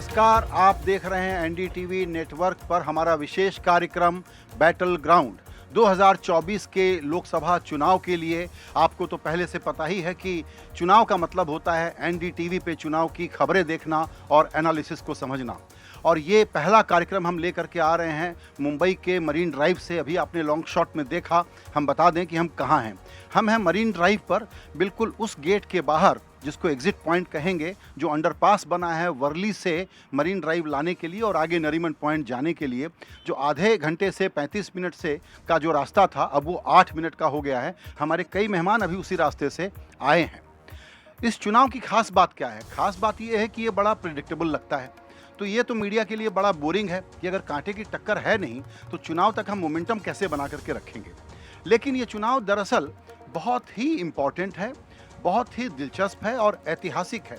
नमस्कार, आप देख रहे हैं एनडीटीवी नेटवर्क पर हमारा विशेष कार्यक्रम बैटल ग्राउंड। 2024 के लोकसभा चुनाव के लिए आपको तो पहले से पता ही है कि चुनाव का मतलब होता है एनडीटीवी पे चुनाव की खबरें देखना और एनालिसिस को समझना। और ये पहला कार्यक्रम हम लेकर के आ रहे हैं मुंबई के मरीन ड्राइव से। अभी आपने लॉन्ग शॉट में देखा। हम बता दें कि हम कहाँ हैं। हम हैं मरीन ड्राइव पर, बिल्कुल उस गेट के बाहर जिसको एग्जिट पॉइंट कहेंगे, जो अंडरपास बना है वर्ली से मरीन ड्राइव लाने के लिए और आगे नरीमन पॉइंट जाने के लिए, जो आधे घंटे से 35 मिनट से का जो रास्ता था अब वो 8 मिनट का हो गया है। हमारे कई मेहमान अभी उसी रास्ते से आए हैं। इस चुनाव की खास बात क्या है? खास बात ये है कि ये बड़ा प्रिडिक्टेबल लगता है। तो ये तो मीडिया के लिए बड़ा बोरिंग है कि अगर कांटे की टक्कर है नहीं तो चुनाव तक हम मोमेंटम कैसे बना करके रखेंगे। लेकिन ये चुनाव दरअसल बहुत ही इम्पॉर्टेंट है, बहुत ही दिलचस्प है और ऐतिहासिक है।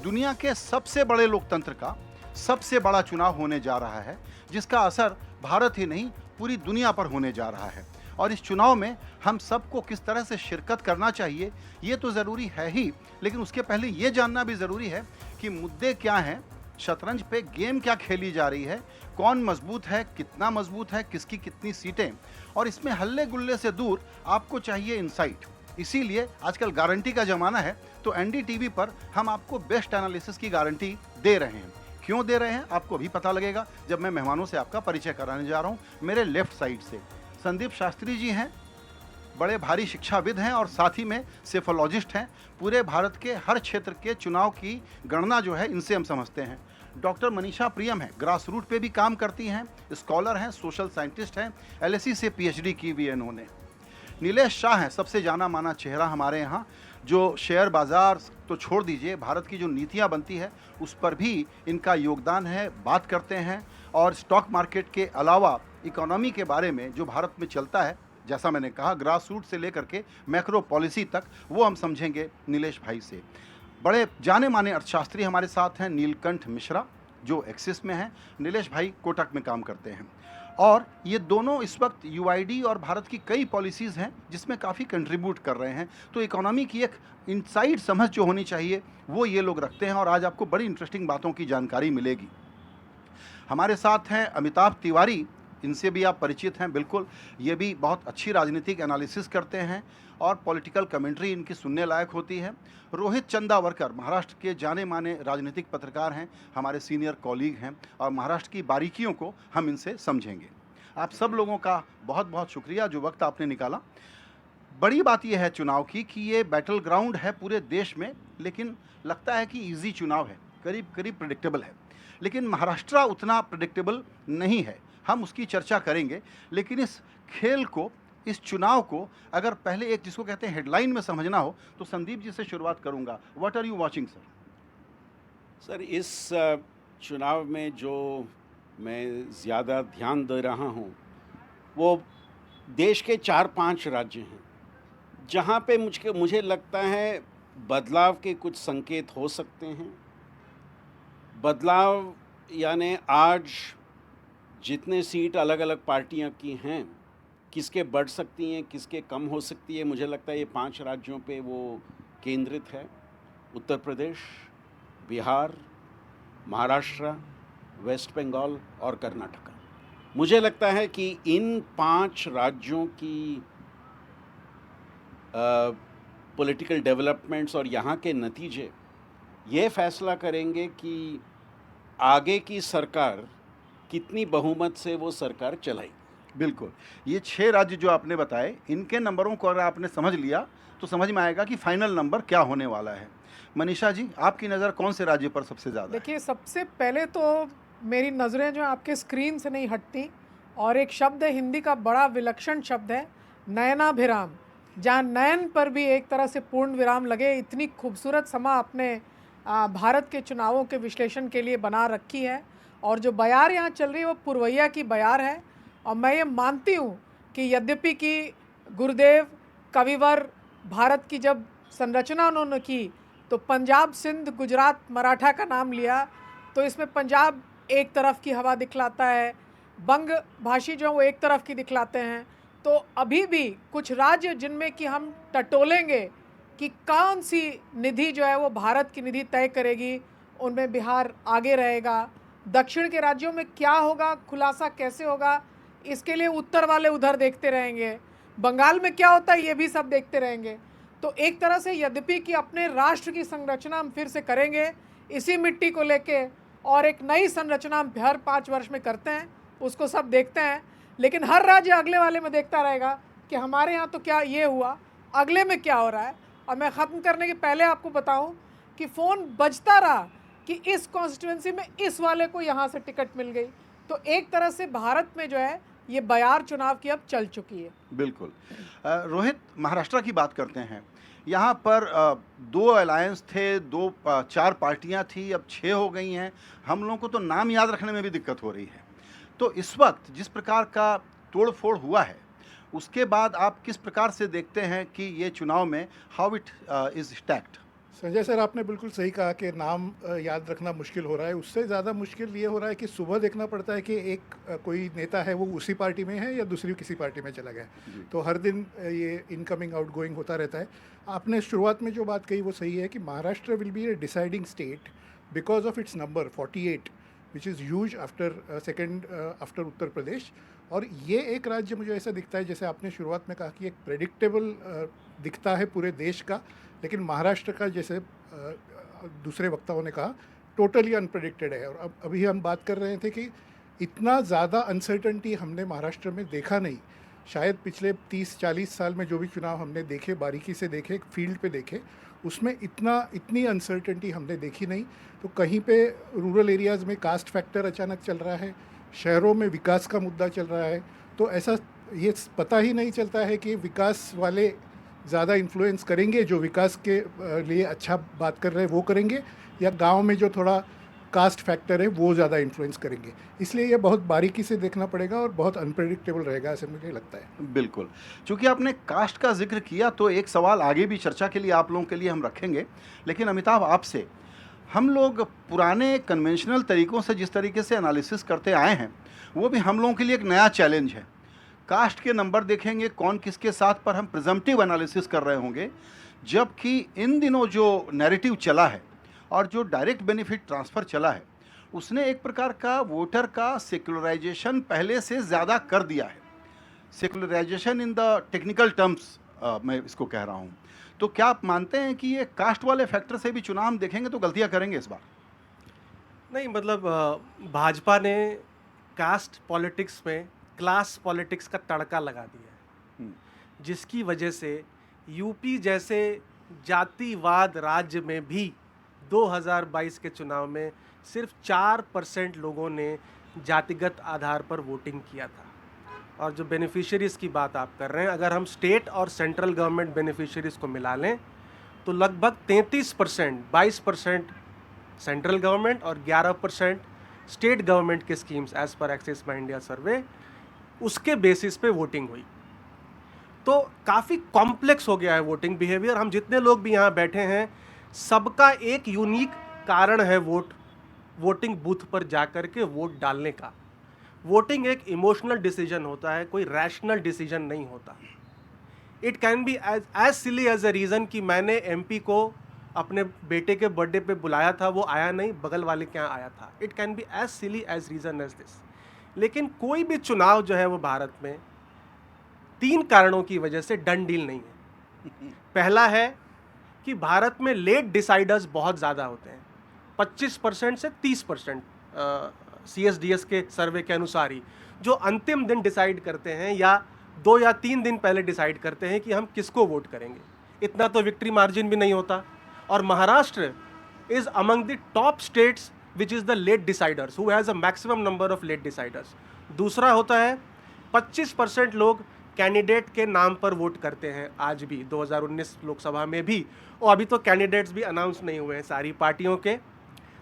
दुनिया के सबसे बड़े लोकतंत्र का सबसे बड़ा चुनाव होने जा रहा है, जिसका असर भारत ही नहीं पूरी दुनिया पर होने जा रहा है। और इस चुनाव में हम सबको किस तरह से शिरकत करना चाहिए ये तो ज़रूरी है ही, लेकिन उसके पहले ये जानना भी ज़रूरी है कि मुद्दे क्या हैं, शतरंज पे गेम क्या खेली जा रही है, कौन मजबूत है, कितना मजबूत है, किसकी कितनी सीटें। और इसमें हल्ले गुल्ले से दूर आपको चाहिए इंसाइट। इसीलिए आजकल गारंटी का ज़माना है, तो एनडीटीवी पर हम आपको बेस्ट एनालिसिस की गारंटी दे रहे हैं। क्यों दे रहे हैं आपको भी पता लगेगा जब मैं मेहमानों से आपका परिचय कराने जा रहा हूँ। मेरे लेफ्ट साइड से संदीप शास्त्री जी हैं, बड़े भारी शिक्षाविद हैं और साथ ही में सेफोलॉजिस्ट हैं। पूरे भारत के हर क्षेत्र के चुनाव की गणना जो है इनसे हम समझते हैं। डॉक्टर मनीषा प्रियम है, ग्रास रूट पे भी काम करती हैं, स्कॉलर हैं, सोशल साइंटिस्ट हैं, एलएसी से पीएचडी की हुई है इन्होंने। नीलेश शाह हैं, सबसे जाना माना चेहरा हमारे यहाँ, जो शेयर बाज़ार तो छोड़ दीजिए, भारत की जो नीतियाँ बनती है उस पर भी इनका योगदान है, बात करते हैं। और स्टॉक मार्केट के अलावा इकोनॉमी के बारे में जो भारत में चलता है, जैसा मैंने कहा ग्रास रूट से लेकर के मैक्रो पॉलिसी तक, वो हम समझेंगे नीलेश भाई से। बड़े जाने माने अर्थशास्त्री हमारे साथ हैं नीलकंठ मिश्रा, जो एक्सिस में हैं। नीलेश भाई कोटक में काम करते हैं। और ये दोनों इस वक्त यूआईडी और भारत की कई पॉलिसीज़ हैं जिसमें काफ़ी कंट्रीब्यूट कर रहे हैं। तो इकोनॉमी की एक इनसाइड समझ जो होनी चाहिए वो ये लोग रखते हैं और आज आपको बड़ी इंटरेस्टिंग बातों की जानकारी मिलेगी। हमारे साथ हैं अमिताभ तिवारी, इनसे भी आप परिचित हैं बिल्कुल। ये भी बहुत अच्छी राजनीतिक एनालिसिस करते हैं और पॉलिटिकल कमेंट्री इनकी सुनने लायक होती है। रोहित चंदावरकर महाराष्ट्र के जाने माने राजनीतिक पत्रकार हैं, हमारे सीनियर कॉलीग हैं और महाराष्ट्र की बारीकियों को हम इनसे समझेंगे। आप सब लोगों का बहुत बहुत शुक्रिया जो वक्त आपने निकाला। बड़ी बात यह है चुनाव की कि ये बैटल ग्राउंड है पूरे देश में, लेकिन लगता है कि इजी चुनाव है, करीब करीब प्रिडिक्टेबल है। लेकिन महाराष्ट्र उतना प्रिडिक्टेबल नहीं है, हम उसकी चर्चा करेंगे। लेकिन इस खेल को, इस चुनाव को अगर पहले एक जिसको कहते हैं हेडलाइन में समझना हो तो संदीप जी से शुरुआत करूंगा। What are you watching sir? Sir, इस चुनाव में जो मैं ज़्यादा ध्यान दे रहा हूँ वो देश के 4-5 राज्य हैं जहाँ पे मुझे लगता है बदलाव के कुछ संकेत हो सकते हैं। बदलाव यानी आज जितने सीट अलग अलग पार्टियां की हैं, किसके बढ़ सकती हैं, किसके कम हो सकती है, मुझे लगता है ये 5 राज्यों पे वो केंद्रित है। उत्तर प्रदेश, बिहार, महाराष्ट्र, वेस्ट बंगाल और कर्नाटका। मुझे लगता है कि इन 5 राज्यों की पॉलिटिकल डेवलपमेंट्स और यहाँ के नतीजे ये फैसला करेंगे कि आगे की सरकार कितनी बहुमत से वो सरकार चलाएगी। बिल्कुल, ये 6 राज्य जो आपने बताए, इनके नंबरों को अगर आपने समझ लिया तो समझ में आएगा कि फाइनल नंबर क्या होने वाला है। मनीषा जी, आपकी नज़र कौन से राज्य पर सबसे ज़्यादा है? देखिए, सबसे पहले तो मेरी नज़रें जो आपके स्क्रीन से नहीं हटती, और एक शब्द है हिंदी का, बड़ा विलक्षण शब्द है, नयनाभिराम। जहाँ नयन पर भी एक तरह से पूर्ण विराम लगे, इतनी खूबसूरत समा अपने भारत के चुनावों के विश्लेषण के लिए बना रखी है। और जो बयार यहाँ चल रही है वो पुरवैया की बयार है। और मैं ये मानती हूँ कि यद्यपि कि गुरुदेव कविवर भारत की जब संरचना उन्होंने की तो पंजाब, सिंध, गुजरात, मराठा का नाम लिया, तो इसमें पंजाब एक तरफ की हवा दिखलाता है, बंग भाषी जो वो एक तरफ की दिखलाते हैं। तो अभी भी कुछ राज्य जिनमें कि हम टटोलेंगे कि कौन सी निधि जो है वो भारत की निधि तय करेगी, उनमें बिहार आगे रहेगा। दक्षिण के राज्यों में क्या होगा, खुलासा कैसे होगा, इसके लिए उत्तर वाले उधर देखते रहेंगे। बंगाल में क्या होता है ये भी सब देखते रहेंगे। तो एक तरह से यद्यपि कि अपने राष्ट्र की संरचना हम फिर से करेंगे इसी मिट्टी को लेके, और एक नई संरचना हम हर 5 वर्ष में करते हैं, उसको सब देखते हैं, लेकिन हर राज्य अगले वाले में देखता रहेगा कि हमारे यहाँ तो क्या ये हुआ, अगले में क्या हो रहा है। और मैं ख़त्म करने के पहले आपको बताऊं कि फ़ोन बजता रहा कि इस कॉन्स्टिट्यूंसी में इस वाले को यहाँ से टिकट मिल गई। तो एक तरह से भारत में जो है ये बयार चुनाव की अब चल चुकी है। बिल्कुल। रोहित, महाराष्ट्र की बात करते हैं। यहाँ पर 2 अलायंस थे, 4 पार्टियाँ थी, अब 6 हो गई हैं। हम लोगों को तो नाम याद रखने में भी दिक्कत हो रही है। तो इस वक्त जिस प्रकार का तोड़-फोड़ हुआ है, उसके बाद आप किस प्रकार से देखते हैं कि ये चुनाव में how it is stacked? Sanjay sir, आपने बिल्कुल सही कहा कि नाम याद रखना मुश्किल हो रहा है। उससे ज़्यादा मुश्किल ये हो रहा है कि सुबह देखना पड़ता है कि एक कोई नेता है वो उसी पार्टी में है या दूसरी किसी पार्टी में चला गया है। तो हर दिन ये इनकमिंग आउटगोइंग होता रहता है। आपने शुरुआत में जो बात कही वो सही है कि Maharashtra will be a deciding state because of its number 48 which is huge after Uttar Pradesh. और ये एक राज्य मुझे ऐसा दिखता है, जैसे आपने शुरुआत में कहा कि एक प्रेडिक्टेबल दिखता है पूरे देश का, लेकिन महाराष्ट्र का, जैसे दूसरे वक्ताओं ने कहा, टोटली अनप्रेडिक्टेड है। और अब अभी हम बात कर रहे थे कि इतना ज़्यादा अनसर्टनटी हमने महाराष्ट्र में देखा नहीं, शायद पिछले 30-40 साल में जो भी चुनाव हमने देखे, बारीकी से देखे, फील्ड पे देखे, उसमें इतनी अनसर्टनटी हमने देखी नहीं। तो कहीं पे रूरल एरियाज़ में कास्ट फैक्टर अचानक चल रहा है, शहरों में विकास का मुद्दा चल रहा है। तो ऐसा ये पता ही नहीं चलता है कि विकास वाले ज़्यादा इन्फ्लुएंस करेंगे, जो विकास के लिए अच्छा बात कर रहे हैं वो करेंगे, या गांव में जो थोड़ा कास्ट फैक्टर है वो ज़्यादा इन्फ्लुएंस करेंगे। इसलिए ये बहुत बारीकी से देखना पड़ेगा और बहुत अनप्रेडिक्टेबल रहेगा, ऐसे मुझे लगता है। बिल्कुल। चूँकि आपने कास्ट का ज़िक्र किया तो एक सवाल आगे भी चर्चा के लिए आप लोगों के लिए हम रखेंगे। लेकिन अमिताभ, आपसे, हम लोग पुराने कन्वेंशनल तरीक़ों से जिस तरीके से एनालिसिस करते आए हैं, वो भी हम लोगों के लिए एक नया चैलेंज है। कास्ट के नंबर देखेंगे, कौन किसके साथ, पर हम प्रिजम्पटिव एनालिसिस कर रहे होंगे। जबकि इन दिनों जो नैरेटिव चला है और जो डायरेक्ट बेनिफिट ट्रांसफ़र चला है, उसने एक प्रकार का वोटर का सेक्युलराइजेशन पहले से ज़्यादा कर दिया है। Secularisation in the technical terms मैं इसको कह रहा हूँ। तो क्या आप मानते हैं कि ये कास्ट वाले फैक्टर से भी चुनाव हम देखेंगे तो गलतियाँ करेंगे इस बार? नहीं, मतलब भाजपा ने कास्ट पॉलिटिक्स में क्लास पॉलिटिक्स का तड़का लगा दिया है, जिसकी वजह से यूपी जैसे जातिवाद राज्य में भी 2022 के चुनाव में सिर्फ 4% लोगों ने जातिगत आधार पर वोटिंग किया था। और जो बेनिफिशियरीज़ की बात आप कर रहे हैं, अगर हम स्टेट और सेंट्रल गवर्नमेंट बेनिफिशियरीज़ को मिला लें तो लगभग 33%, 22% सेंट्रल गवर्नमेंट और 11% स्टेट गवर्नमेंट के स्कीम्स एज़ पर एक्सिस माई इंडिया सर्वे, उसके बेसिस पे वोटिंग हुई। तो काफ़ी कॉम्प्लेक्स हो गया है वोटिंग बिहेवियर। हम जितने लोग भी यहाँ बैठे हैं, सबका एक यूनिक कारण है वोटिंग बूथ पर जाकर के वोट डालने का। वोटिंग एक इमोशनल डिसीजन होता है, कोई रैशनल डिसीजन नहीं होता। It can be as silly as a reason कि मैंने एमपी को अपने बेटे के बर्थडे पे बुलाया था, वो आया नहीं, बगल वाले के यहाँ आया था। It can be as silly as reason as this. लेकिन कोई भी चुनाव जो है वो भारत में 3 कारणों की वजह से डन डील नहीं है। पहला है कि भारत में लेट डिसाइडर्स बहुत ज़्यादा होते हैं, 25% से 30%, CSDS के सर्वे के अनुसार ही, जो अंतिम दिन डिसाइड करते हैं या 2 या 3 दिन पहले डिसाइड करते हैं कि हम किसको वोट करेंगे। इतना तो विक्ट्री मार्जिन भी नहीं होता। और Maharashtra is among the top states which is the late deciders, who has a maximum number of late deciders. दूसरा होता है 25% लोग कैंडिडेट के नाम पर वोट करते हैं आज भी, 2019 लोकसभा में भी, और अभी तो कैंडिडेट्स भी अनाउंस नहीं हुए हैं सारी पार्टियों के।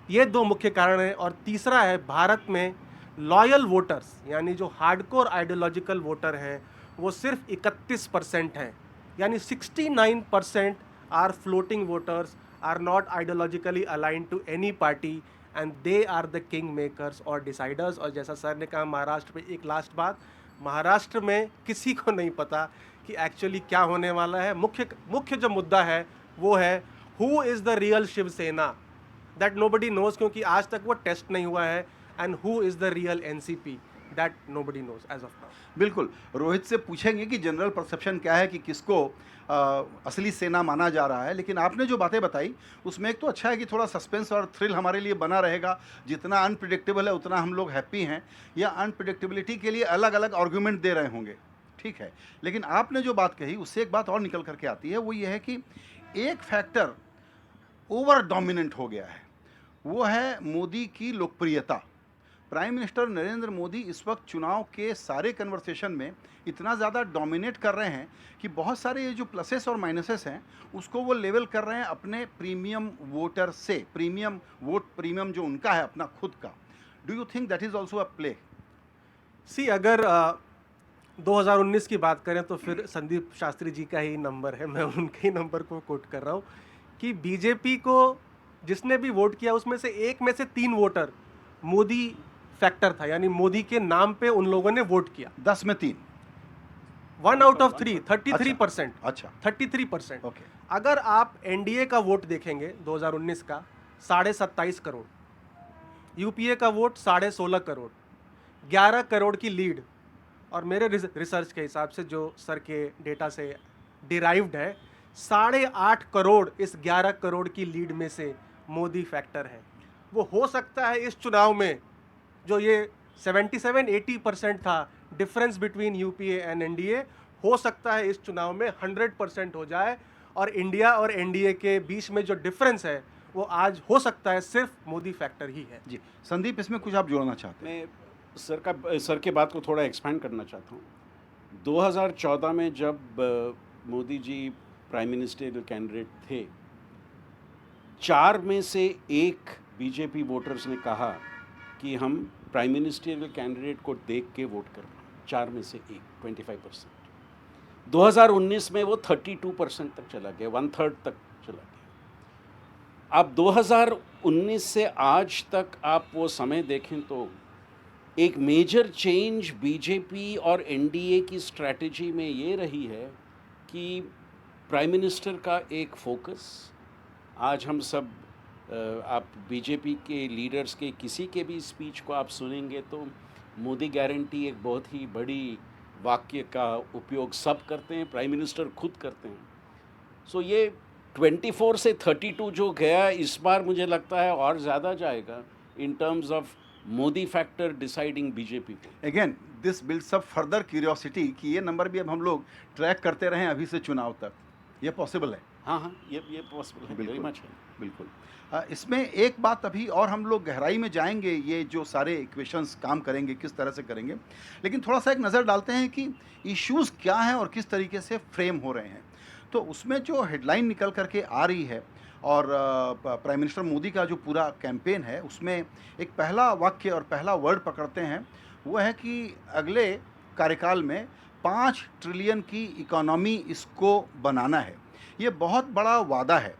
ये 2 मुख्य कारण हैं। और तीसरा है, भारत में लॉयल वोटर्स यानी जो हार्डकोर आइडियोलॉजिकल वोटर हैं वो सिर्फ 31% हैं, यानी 69% are floating voters, are not ideologically aligned to any party, and they are the king makers और डिसाइडर्स। और जैसा सर ने कहा महाराष्ट्र में, एक लास्ट बात, महाराष्ट्र में किसी को नहीं पता कि एक्चुअली क्या होने वाला है। मुख्य जो मुद्दा है वो है who is the real Shiv Sena, that nobody knows, क्योंकि आज तक वो टेस्ट नहीं हुआ है. And who is the real NCP, that nobody knows as of now. बिल्कुल, रोहित से पूछेंगे कि जनरल परसेप्शन क्या है, कि किसको असली सेना माना जा रहा है, लेकिन आपने जो बातें बताई उसमें एक तो अच्छा है कि थोड़ा सस्पेंस और थ्रिल हमारे लिए बना रहेगा. जितना अनप्रिडिक्टेबल है उतना हम लोग हैप्पी हैं, या अनप्रिडिक्टेबिलिटी के लिए अलग अलग आर्गूमेंट दे रहे होंगे, ठीक है. लेकिन आपने जो बात कही उससे एक बात और निकल करके आती है, वो ये है कि एक फैक्टर ओवर डोमिनेंट हो गया है, वो है मोदी की लोकप्रियता. प्राइम मिनिस्टर नरेंद्र मोदी इस वक्त चुनाव के सारे कन्वर्सेशन में इतना ज़्यादा डोमिनेट कर रहे हैं कि बहुत सारे ये जो प्लसेस और माइनसेस हैं उसको वो लेवल कर रहे हैं अपने प्रीमियम वोटर से. प्रीमियम जो उनका है अपना खुद का. Do you think that is also a play? See, अगर 2019 की बात करें तो फिर संदीप शास्त्री जी का ही नंबर है, मैं उनके ही नंबर को कोट कर रहा हूँ कि बीजेपी को जिसने भी वोट किया उसमें से एक में से 3 वोटर मोदी फैक्टर था, यानी मोदी के नाम पे उन लोगों ने वोट किया. 10 में 3. 1 आउट ऑफ 3, 33%. अच्छा, 33%. ओके. अगर आप एनडीए का वोट देखेंगे 2019 का, 27.5 करोड़. यूपीए का वोट 16.5 करोड़. 11 करोड़ की लीड. और मेरे रिसर्च के हिसाब से जो सर के डेटा से डिराइव्ड है, 8.5 करोड़ इस 11 करोड़ की लीड में से मोदी फैक्टर है. वो हो सकता है इस चुनाव में जो ये 77-80% था difference between UPA and NDA, हो सकता है इस चुनाव में 100% हो जाए, और इंडिया और एनडीए के बीच में जो डिफरेंस है वो आज हो सकता है सिर्फ मोदी फैक्टर ही है. जी संदीप, इसमें कुछ आप जोड़ना चाहते हैं? मैं सर के बात को थोड़ा एक्सपैंड करना चाहता हूँ. 2014 में जब Modi ji prime minister candidate थे, 4 में से 1 बीजेपी वोटर्स ने कहा कि हम प्राइम मिनिस्टरियल कैंडिडेट को देख के वोट कर रहे हैं. 4 में से 1, 25%. 2019 में वो 32% तक चला गया, 1/3 तक चला गया. अब 2019 से आज तक आप वो समय देखें तो एक मेजर चेंज बीजेपी और एनडीए की स्ट्रैटेजी में ये रही है कि प्राइम मिनिस्टर का एक फोकस. आज हम सब आप बीजेपी के लीडर्स के किसी के भी स्पीच को आप सुनेंगे तो मोदी गारंटी एक बहुत ही बड़ी वाक्य का उपयोग सब करते हैं, प्राइम मिनिस्टर खुद करते हैं. सो ये 24 से 32 जो गया, इस बार मुझे लगता है और ज़्यादा जाएगा in terms of Modi factor deciding BJP को. Again this builds up further curiosity कि ये नंबर भी अब हम लोग ट्रैक करते रहें अभी से चुनाव तक. ये पॉसिबल है? हाँ, ये पॉसिबल है, वेरी मच है. बिल्कुल. इसमें एक बात अभी और हम लोग गहराई में जाएंगे, ये जो सारे इक्वेशंस काम करेंगे किस तरह से करेंगे, लेकिन थोड़ा सा एक नज़र डालते हैं कि इश्यूज़ क्या हैं और किस तरीके से फ्रेम हो रहे हैं. तो उसमें जो हेडलाइन निकल करके आ रही है और प्राइम मिनिस्टर मोदी का जो पूरा कैंपेन है उसमें एक पहला वाक्य और पहला वर्ड पकड़ते हैं, वो है कि अगले कार्यकाल में 5 ट्रिलियन की इकोनॉमी इसको बनाना है. ये बहुत बड़ा वादा है.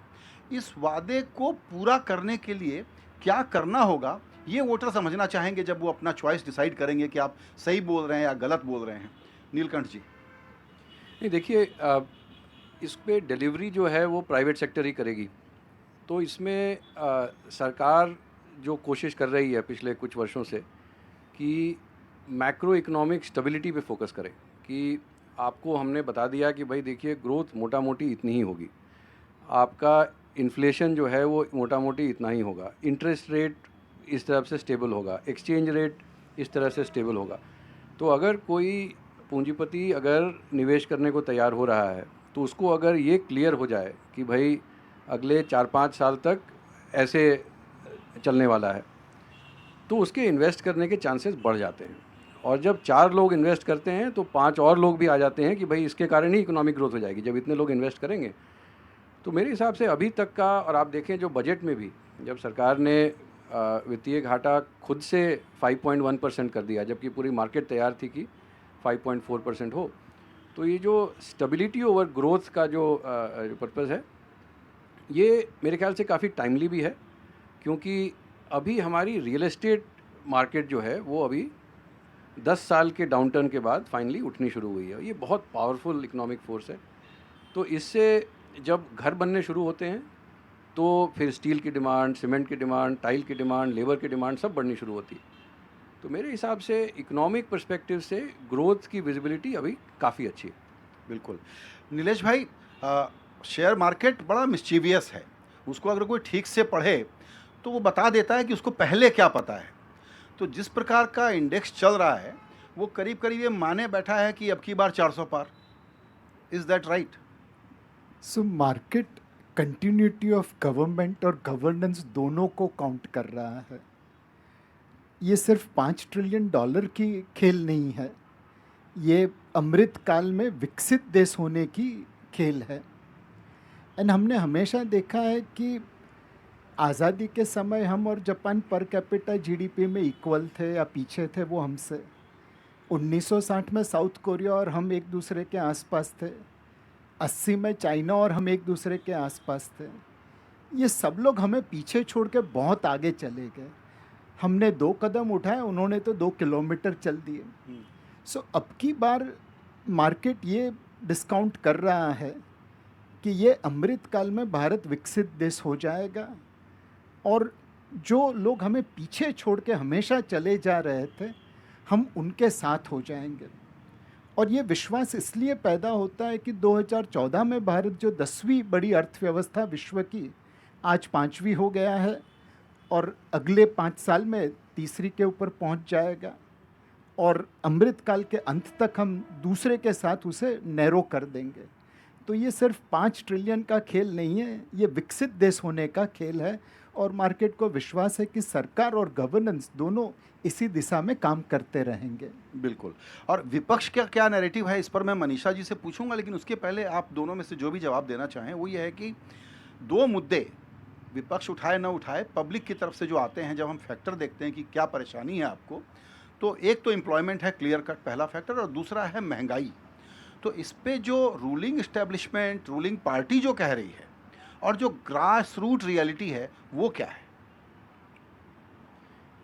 इस वादे को पूरा करने के लिए क्या करना होगा, ये वोटर समझना चाहेंगे जब वो अपना चॉइस डिसाइड करेंगे कि आप सही बोल रहे हैं या गलत बोल रहे हैं. नीलकंठ जी. नहीं, देखिए, इस पे डिलीवरी जो है वो प्राइवेट सेक्टर ही करेगी. तो इसमें सरकार जो कोशिश कर रही है पिछले कुछ वर्षों से कि मैक्रो इकोनॉमिक स्टेबिलिटी पे फोकस करे, कि आपको हमने बता दिया कि भाई देखिए ग्रोथ मोटा मोटी इतनी ही होगी, आपका इन्फ्लेशन जो है वो मोटा मोटी इतना ही होगा, इंटरेस्ट रेट इस तरह से स्टेबल होगा, एक्सचेंज रेट इस तरह से स्टेबल होगा. तो अगर कोई पूंजीपति अगर निवेश करने को तैयार हो रहा है तो उसको अगर ये क्लियर हो जाए कि भाई अगले 4-5 साल तक ऐसे चलने वाला है, तो उसके इन्वेस्ट करने के चांसेस बढ़ जाते हैं. और जब 4 लोग इन्वेस्ट करते हैं तो 5 और लोग भी आ जाते हैं कि भाई इसके कारण ही इकोनॉमिक ग्रोथ हो जाएगी जब इतने लोग इन्वेस्ट करेंगे. तो मेरे हिसाब से अभी तक का, और आप देखें जो बजट में भी जब सरकार ने वित्तीय घाटा खुद से 5.1% कर दिया, जबकि पूरी मार्केट तैयार थी कि 5.4% हो, तो ये जो स्टेबिलिटी ओवर ग्रोथ का जो पर्पज़ है ये मेरे ख्याल से काफ़ी टाइमली भी है, क्योंकि अभी हमारी रियल एस्टेट मार्केट जो है वो अभी 10 साल के डाउनटर्न के बाद फाइनली उठनी शुरू हुई है. ये बहुत पावरफुल इकोनॉमिक फोर्स है. तो इससे जब घर बनने शुरू होते हैं तो फिर स्टील की डिमांड, सीमेंट की डिमांड, टाइल की डिमांड, लेबर की डिमांड सब बढ़नी शुरू होती है। तो मेरे हिसाब से इकोनॉमिक पर्सपेक्टिव से ग्रोथ की विजिबिलिटी अभी काफ़ी अच्छी है। बिल्कुल। नीलेश भाई, शेयर मार्केट बड़ा मिस्चीवियस है। उसको अगर कोई ठीक से पढ़े तो वो बता देता है कि उसको पहले क्या पता है। तो जिस प्रकार का इंडेक्स चल रहा है वो करीब-करीब ये माने बैठा है कि अब की बार 400 पार। Is that right? So market continuity of government और गवर्नेंस दोनों को काउंट कर रहा है। ये सिर्फ $5 ट्रिलियन की खेल नहीं है, ये अमृत काल में विकसित देश होने की खेल है। एंड हमने हमेशा देखा है कि आज़ादी के समय हम और जापान पर कैपिटा जीडीपी में इक्वल थे या पीछे थे वो हमसे। 1960 में साउथ कोरिया और हम एक दूसरे के आसपास थे। 80 में चाइना और हम एक दूसरे के आसपास थे। ये सब लोग हमें पीछे छोड़ के बहुत आगे चले गए। हमने 2 कदम उठाए, उन्होंने तो 2 किलोमीटर चल दिए। सो अब की बार मार्केट ये डिस्काउंट कर रहा है कि ये अमृत काल में भारत विकसित देश हो जाएगा और जो लोग हमें पीछे छोड़ के हमेशा चले जा रहे थे हम उनके साथ हो जाएंगे। और ये विश्वास इसलिए पैदा होता है कि 2014 में भारत जो 10वीं बड़ी अर्थव्यवस्था विश्व की आज 5वीं हो गया है और अगले 5 साल में तीसरी के ऊपर पहुंच जाएगा और अमृत काल के अंत तक हम दूसरे के साथ उसे नैरो कर देंगे। तो ये सिर्फ 5 ट्रिलियन का खेल नहीं है, ये विकसित देश होने का खेल है और मार्केट को विश्वास है कि सरकार और गवर्नेंस दोनों इसी दिशा में काम करते रहेंगे। बिल्कुल। और विपक्ष का क्या नैरेटिव है, इस पर मैं मनीषा जी से पूछूंगा, लेकिन उसके पहले आप दोनों में से जो भी जवाब देना चाहें वो ये है कि 2 मुद्दे विपक्ष उठाए न उठाए, पब्लिक की तरफ से जो आते हैं, जब हम फैक्टर देखते हैं कि क्या परेशानी है आपको, तो एक तो एम्प्लॉयमेंट है, क्लियर कट पहला फैक्टर, और दूसरा है महंगाई। तो इस पे जो रूलिंग इस्टेब्लिशमेंट, रूलिंग पार्टी जो कह रही है और जो ग्रास रूट रियलिटी है वो क्या है?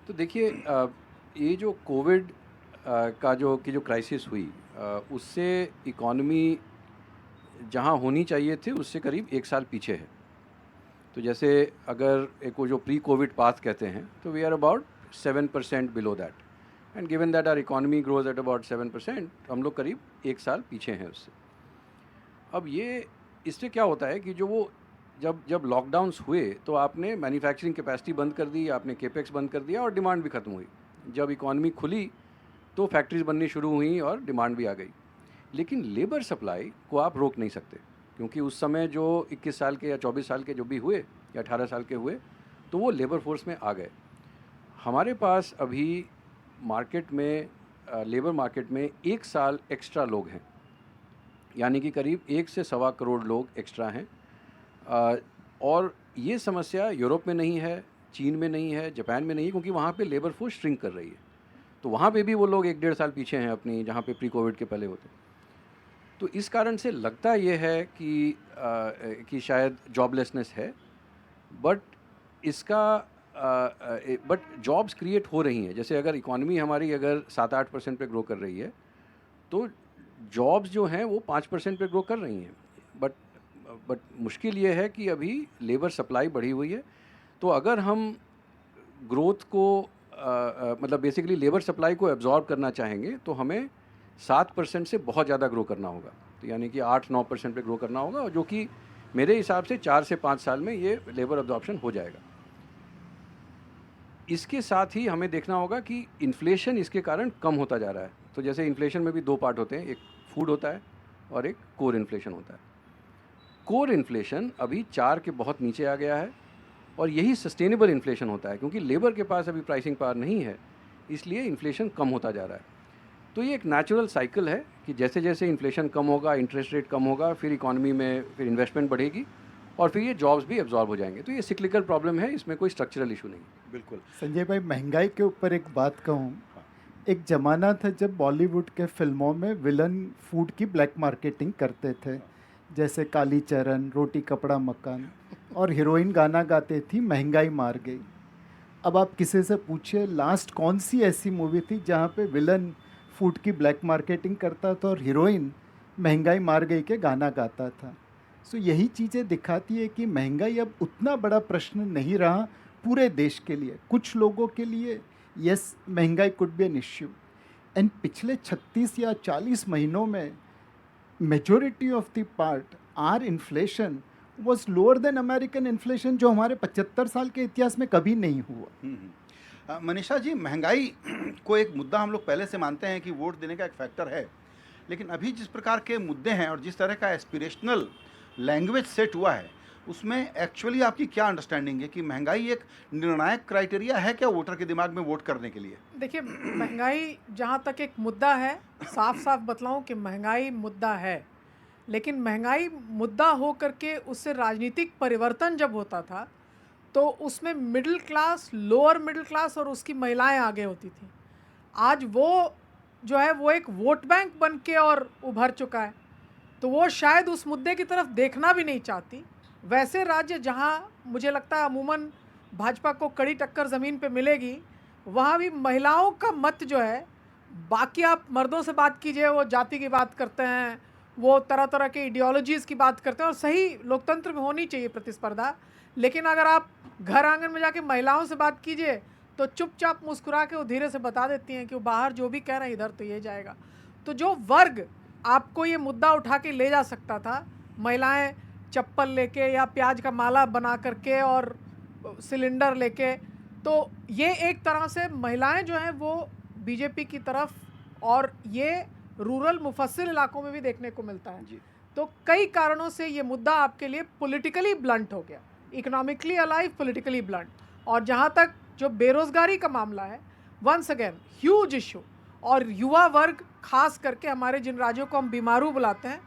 तो देखिए, ये जो कोविड का जो क्राइसिस हुई, उससे इकॉनमी जहाँ होनी चाहिए थी उससे करीब 1 साल पीछे है। तो जैसे अगर एक वो जो प्री कोविड पाथ कहते हैं, तो we are about 7% below that, and given that our economy grows at about 7%, हम लोग करीब 1 साल पीछे हैं उससे। अब ये इससे क्या होता है कि जो वो जब लॉकडाउन्स हुए तो आपने मैन्युफैक्चरिंग कैपेसिटी बंद कर दी, आपने केपेक्स बंद कर दिया और डिमांड भी ख़त्म हुई। जब इकॉनमी खुली तो फैक्ट्रीज बननी शुरू हुई और डिमांड भी आ गई। लेकिन लेबर सप्लाई को आप रोक नहीं सकते, क्योंकि उस समय जो 21 साल के या 24 साल के जो भी हुए या 18 साल के हुए, तो वो लेबर फोर्स में आ गए। हमारे पास अभी मार्केट में, लेबर मार्केट में 1 साल एक्स्ट्रा लोग हैं, यानी कि करीब 1 से सवा करोड़ लोग एक्स्ट्रा हैं। और ये समस्या यूरोप में नहीं है, चीन में नहीं है, जापान में नहीं है, क्योंकि वहाँ पे लेबर फोर्स श्रिंक कर रही है। तो वहाँ पे भी वो लोग 1-1.5 साल पीछे हैं अपनी, जहाँ पे प्री कोविड के पहले होते। तो इस कारण से लगता ये है कि शायद जॉबलेसनेस है, बट जॉब्स क्रिएट हो रही हैं। जैसे अगर इकॉनमी हमारी अगर 7-8% पे ग्रो कर रही है, तो जॉब्स जो हैं वो 5% पे ग्रो कर रही हैं। बट मुश्किल ये है कि अभी लेबर सप्लाई बढ़ी हुई है। तो अगर हम ग्रोथ को मतलब बेसिकली लेबर सप्लाई को एब्जॉर्ब करना चाहेंगे तो हमें 7% से बहुत ज़्यादा ग्रो करना होगा। तो यानी कि 8-9% पे ग्रो करना होगा, जो कि मेरे हिसाब से 4 से 5 साल में ये लेबर एब्जॉर्प्शन हो जाएगा। इसके साथ ही हमें देखना होगा कि इन्फ्लेशन इसके कारण कम होता जा रहा है। तो जैसे इन्फ्लेशन में भी 2 पार्ट होते हैं, एक फूड होता है और एक कोर इन्फ्लेशन होता है। कोर इन्फ्लेशन अभी 4 के बहुत नीचे आ गया है और यही सस्टेनेबल इन्फ्लेशन होता है, क्योंकि लेबर के पास अभी प्राइसिंग पावर नहीं है, इसलिए इन्फ्लेशन कम होता जा रहा है। तो ये एक नेचुरल साइकिल है कि जैसे जैसे इन्फ्लेशन कम होगा, इंटरेस्ट रेट कम होगा, फिर इकॉनमी में फिर इन्वेस्टमेंट बढ़ेगी और फिर ये जॉब्स भी एब्जॉर्ब हो जाएंगे। तो ये सिक्लिकल प्रॉब्लम है, इसमें कोई स्ट्रक्चरल इशू नहीं। बिल्कुल। संजय भाई, महंगाई के ऊपर एक बात कहूँ, एक ज़माना था जब बॉलीवुड के फिल्मों में विलन फूड की ब्लैक मार्केटिंग करते थे, जैसे काली चरण, रोटी कपड़ा मकान, और हीरोइन गाना गाते थी महंगाई मार गई। अब आप किसी से पूछिए लास्ट कौन सी ऐसी मूवी थी जहाँ पे विलन फूड की ब्लैक मार्केटिंग करता था और हीरोइन महंगाई मार गई के गाना गाता था। सो यही चीज़ें दिखाती है कि महंगाई अब उतना बड़ा प्रश्न नहीं रहा पूरे देश के लिए। कुछ लोगों के लिए यस, महंगाई could be an issue, and पिछले 36 या 40 महीनों में majority of the part are inflation was lower than American inflation, जो हमारे 75 साल के इतिहास में कभी नहीं हुआ। मनीषा जी, महंगाई को एक मुद्दा हम लोग पहले से मानते हैं कि वोट देने का एक फैक्टर है, लेकिन अभी जिस प्रकार के मुद्दे हैं और जिस तरह का एस्पिरेशनल लैंग्वेज सेट हुआ है, उसमें एक्चुअली आपकी क्या अंडरस्टैंडिंग है कि महंगाई एक निर्णायक क्राइटेरिया है क्या वोटर के दिमाग में वोट करने के लिए? देखिए, महंगाई जहाँ तक एक मुद्दा है, साफ साफ बतलाऊं कि महंगाई मुद्दा है, लेकिन महंगाई मुद्दा हो करके उससे राजनीतिक परिवर्तन जब होता था तो उसमें middle class, lower middle class और उसकी महिलाएं आगे होती थी। आज वो जो है वो एक वोट बैंक बन के और उभर चुका है, तो वो शायद उस मुद्दे की तरफ देखना भी नहीं चाहती। वैसे राज्य जहाँ मुझे लगता है अमूमन भाजपा को कड़ी टक्कर ज़मीन पे मिलेगी, वहाँ भी महिलाओं का मत जो है, बाकी आप मर्दों से बात कीजिए, वो जाति की बात करते हैं, वो तरह तरह के आइडियोलॉजीज़ की बात करते हैं, और सही लोकतंत्र में होनी चाहिए प्रतिस्पर्धा, लेकिन अगर आप घर आंगन में जाके महिलाओं से बात कीजिए तो चुपचाप मुस्कुरा के वो धीरे से बता देती हैं कि वो बाहर जो भी कह रहे हैं इधर तो ये जाएगा। तो जो वर्ग आपको ये मुद्दा उठा के ले जा सकता था, महिलाएं चप्पल लेके या प्याज का माला बना करके और सिलेंडर लेके, तो ये एक तरह से महिलाएं जो हैं वो बीजेपी की तरफ, और ये रूरल मुफस्सिल इलाकों में भी देखने को मिलता है जी। तो कई कारणों से ये मुद्दा आपके लिए पॉलिटिकली ब्लंट हो गया, इकोनॉमिकली अलाइव, पॉलिटिकली ब्लंट। और जहाँ तक जो बेरोज़गारी का मामला है, वंस अगेन ह्यूज इशू, और युवा वर्ग खास करके हमारे जिन राज्यों को हम बीमारू बुलाते हैं,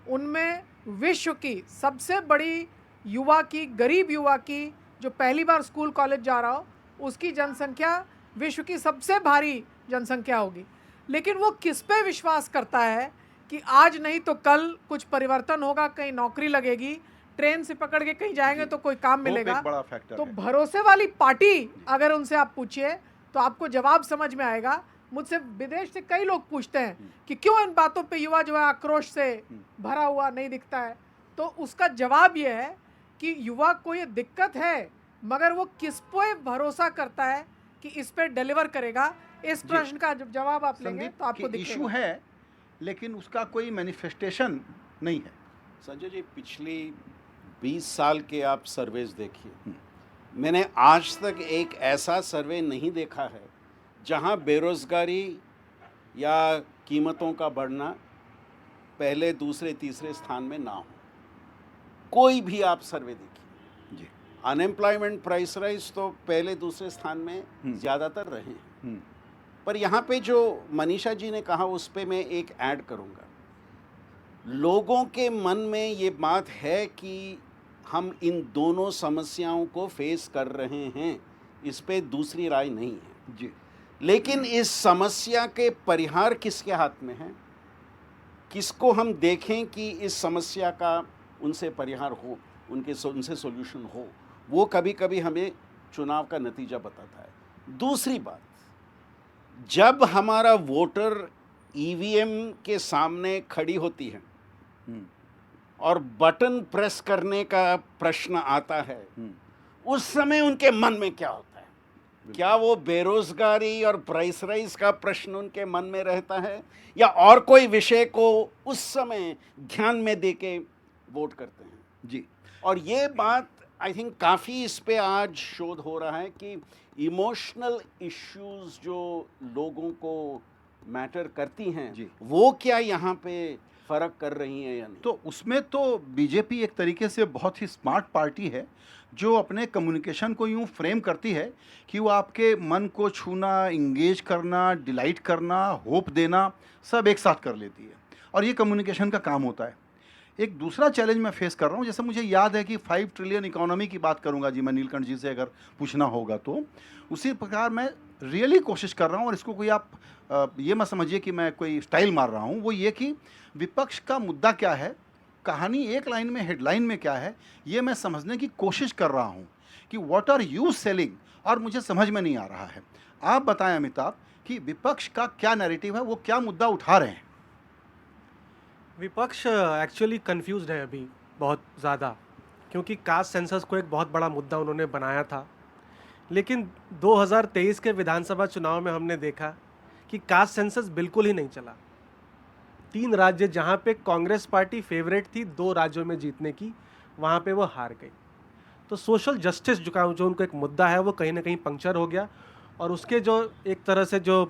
उनमें विश्व की सबसे बड़ी युवा की, गरीब युवा की, जो पहली बार स्कूल कॉलेज जा रहा हो, उसकी जनसंख्या विश्व की सबसे भारी जनसंख्या होगी। लेकिन वो किस पे विश्वास करता है कि आज नहीं तो कल कुछ परिवर्तन होगा, कहीं नौकरी लगेगी, ट्रेन से पकड़ के कहीं जाएंगे तो कोई काम मिलेगा। एक बड़ा फैक्टर तो है। भरोसे वाली पार्टी अगर उनसे आप पूछिए तो आपको जवाब समझ में आएगा। मुझसे विदेश से कई लोग पूछते हैं कि क्यों इन बातों पे युवा जो है आक्रोश से भरा हुआ नहीं दिखता है, तो उसका जवाब ये है कि युवा को ये दिक्कत है, मगर वो किस पे भरोसा करता है कि इस पे डिलीवर करेगा। इस प्रश्न का जब जवाब आप लेंगे तो आपको इशू दिखेगा। है, लेकिन उसका कोई मैनिफेस्टेशन नहीं है। संजय जी, पिछली 20 साल के आप सर्वेज देखिए, मैंने आज तक एक ऐसा सर्वे नहीं देखा है जहां बेरोजगारी या कीमतों का बढ़ना पहले, दूसरे, तीसरे स्थान में ना हो। कोई भी आप सर्वे देखिए जी। अनएम्प्लॉयमेंट, प्राइस राइज तो पहले दूसरे स्थान में ज़्यादातर रहे हैं। पर यहाँ पे जो मनीषा जी ने कहा उस पे मैं एक ऐड करूँगा। लोगों के मन में ये बात है कि हम इन दोनों समस्याओं को फेस कर रहे हैं, इस पे दूसरी राय नहीं है जी। लेकिन इस समस्या के परिहार किसके हाथ में है, किसको हम देखें कि इस समस्या का उनसे परिहार हो, उनसे सॉल्यूशन हो, वो कभी कभी हमें चुनाव का नतीजा बताता है। दूसरी बात, जब हमारा वोटर ईवीएम के सामने खड़ी होती है और बटन प्रेस करने का प्रश्न आता है, उस समय उनके मन में क्या होता है? क्या वो बेरोजगारी और प्राइस राइज का प्रश्न उनके मन में रहता है, या और कोई विषय को उस समय ध्यान में देके वोट करते हैं? जी। और ये बात आई थिंक काफ़ी इस पे आज शोध हो रहा है कि इमोशनल इश्यूज जो लोगों को मैटर करती हैं जी। वो क्या यहाँ पे फ़र्क कर रही हैं या नहीं? तो उसमें तो बीजेपी एक तरीके से बहुत ही स्मार्ट पार्टी है, जो अपने कम्युनिकेशन को यूं फ्रेम करती है कि वो आपके मन को छूना, इंगेज करना, डिलाइट करना, होप देना, सब एक साथ कर लेती है, और ये कम्युनिकेशन का काम होता है। एक दूसरा चैलेंज मैं फेस कर रहा हूँ, जैसे मुझे याद है कि 5 ट्रिलियन इकोनॉमी की बात करूँगा जी मैं नीलकंठ जी से अगर पूछना होगा तो, उसी प्रकार मैं रियली कोशिश कर रहा हूँ, और इसको कोई आप ये मत समझिए कि मैं कोई स्टाइल मार रहा हूँ, वो ये कि विपक्ष का मुद्दा क्या है, कहानी एक लाइन में, हेडलाइन में क्या है, ये मैं समझने की कोशिश कर रहा हूँ कि व्हाट आर यू सेलिंग, और मुझे समझ में नहीं आ रहा है। आप बताएं अमिताभ कि विपक्ष का क्या नैरेटिव है, वो क्या मुद्दा उठा रहे हैं? विपक्ष एक्चुअली कंफ्यूज्ड है अभी बहुत ज़्यादा, क्योंकि कास्ट सेंसस को एक बहुत बड़ा मुद्दा उन्होंने बनाया था। लेकिन 2023 के विधानसभा चुनाव में हमने देखा कि कास्ट सेंसस बिल्कुल ही नहीं चला। 3 राज्य जहाँ पे कांग्रेस पार्टी फेवरेट थी 2 राज्यों में जीतने की, वहाँ पे वो हार गई। तो सोशल जस्टिस जो उनको एक मुद्दा है वो कहीं ना कहीं पंक्चर हो गया। और उसके जो एक तरह से जो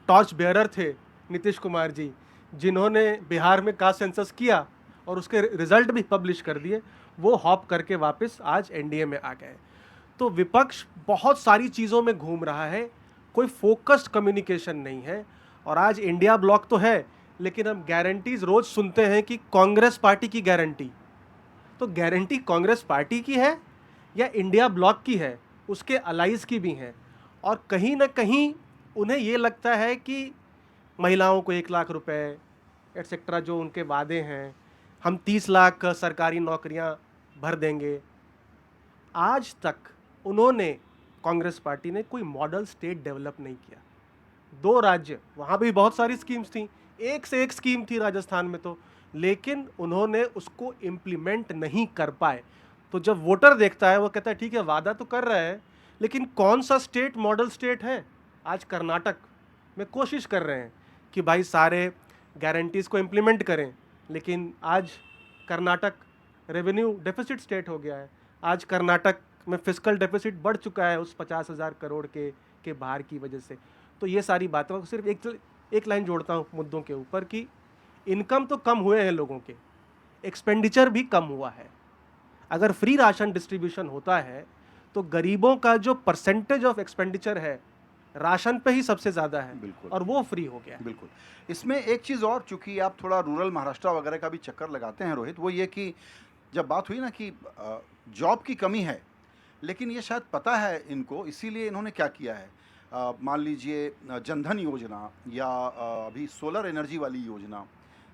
टॉर्च बेयरर थे नीतीश कुमार जी, जिन्होंने बिहार में कास्ट सेंसस किया और उसके रिजल्ट भी पब्लिश कर दिए, वो हॉप करके वापस आज एनडीए में आ गए। तो विपक्ष बहुत सारी चीज़ों में घूम रहा है, कोई फोकस्ड कम्युनिकेशन नहीं है। और आज इंडिया ब्लॉक तो है, लेकिन हम गारंटीज रोज सुनते हैं कि कांग्रेस पार्टी की गारंटी। तो गारंटी कांग्रेस पार्टी की है या इंडिया ब्लॉक की है, उसके अलाइज की भी हैं। और कहीं ना कहीं उन्हें ये लगता है कि महिलाओं को 1 लाख रुपए एटसेट्रा जो उनके वादे हैं, हम 30 लाख सरकारी नौकरियां भर देंगे। आज तक उन्होंने, कांग्रेस पार्टी ने कोई मॉडल स्टेट डेवलप नहीं किया। 2 राज्य, वहाँ भी बहुत सारी स्कीम्स थी, एक से एक स्कीम थी राजस्थान में तो, लेकिन उन्होंने उसको इम्प्लीमेंट नहीं कर पाए। तो जब वोटर देखता है वो कहता है ठीक है वादा तो कर रहा है, लेकिन कौन सा स्टेट मॉडल स्टेट है? आज कर्नाटक में कोशिश कर रहे हैं कि भाई सारे गारंटीज़ को इम्प्लीमेंट करें, लेकिन आज कर्नाटक रेवेन्यू डेफिसिट स्टेट हो गया है। आज कर्नाटक में फिस्कल डेफिसिट बढ़ चुका है उस 50,000 करोड़ के बाहर की वजह से। तो ये सारी बातों को सिर्फ एक लाइन जोड़ता हूँ मुद्दों के ऊपर कि इनकम तो कम हुए हैं लोगों के, एक्सपेंडिचर भी कम हुआ है। अगर फ्री राशन डिस्ट्रीब्यूशन होता है तो गरीबों का जो परसेंटेज ऑफ एक्सपेंडिचर है राशन पे ही सबसे ज़्यादा है, बिल्कुल। और वो फ्री हो गया है। बिल्कुल। इसमें एक चीज़ और, चूंकि आप थोड़ा रूरल महाराष्ट्र वगैरह का भी चक्कर लगाते हैं रोहित, वो ये कि जब बात हुई ना कि जॉब की कमी है, लेकिन ये शायद पता है इनको, इसीलिए इन्होंने क्या किया है, मान लीजिए जनधन योजना या अभी सोलर एनर्जी वाली योजना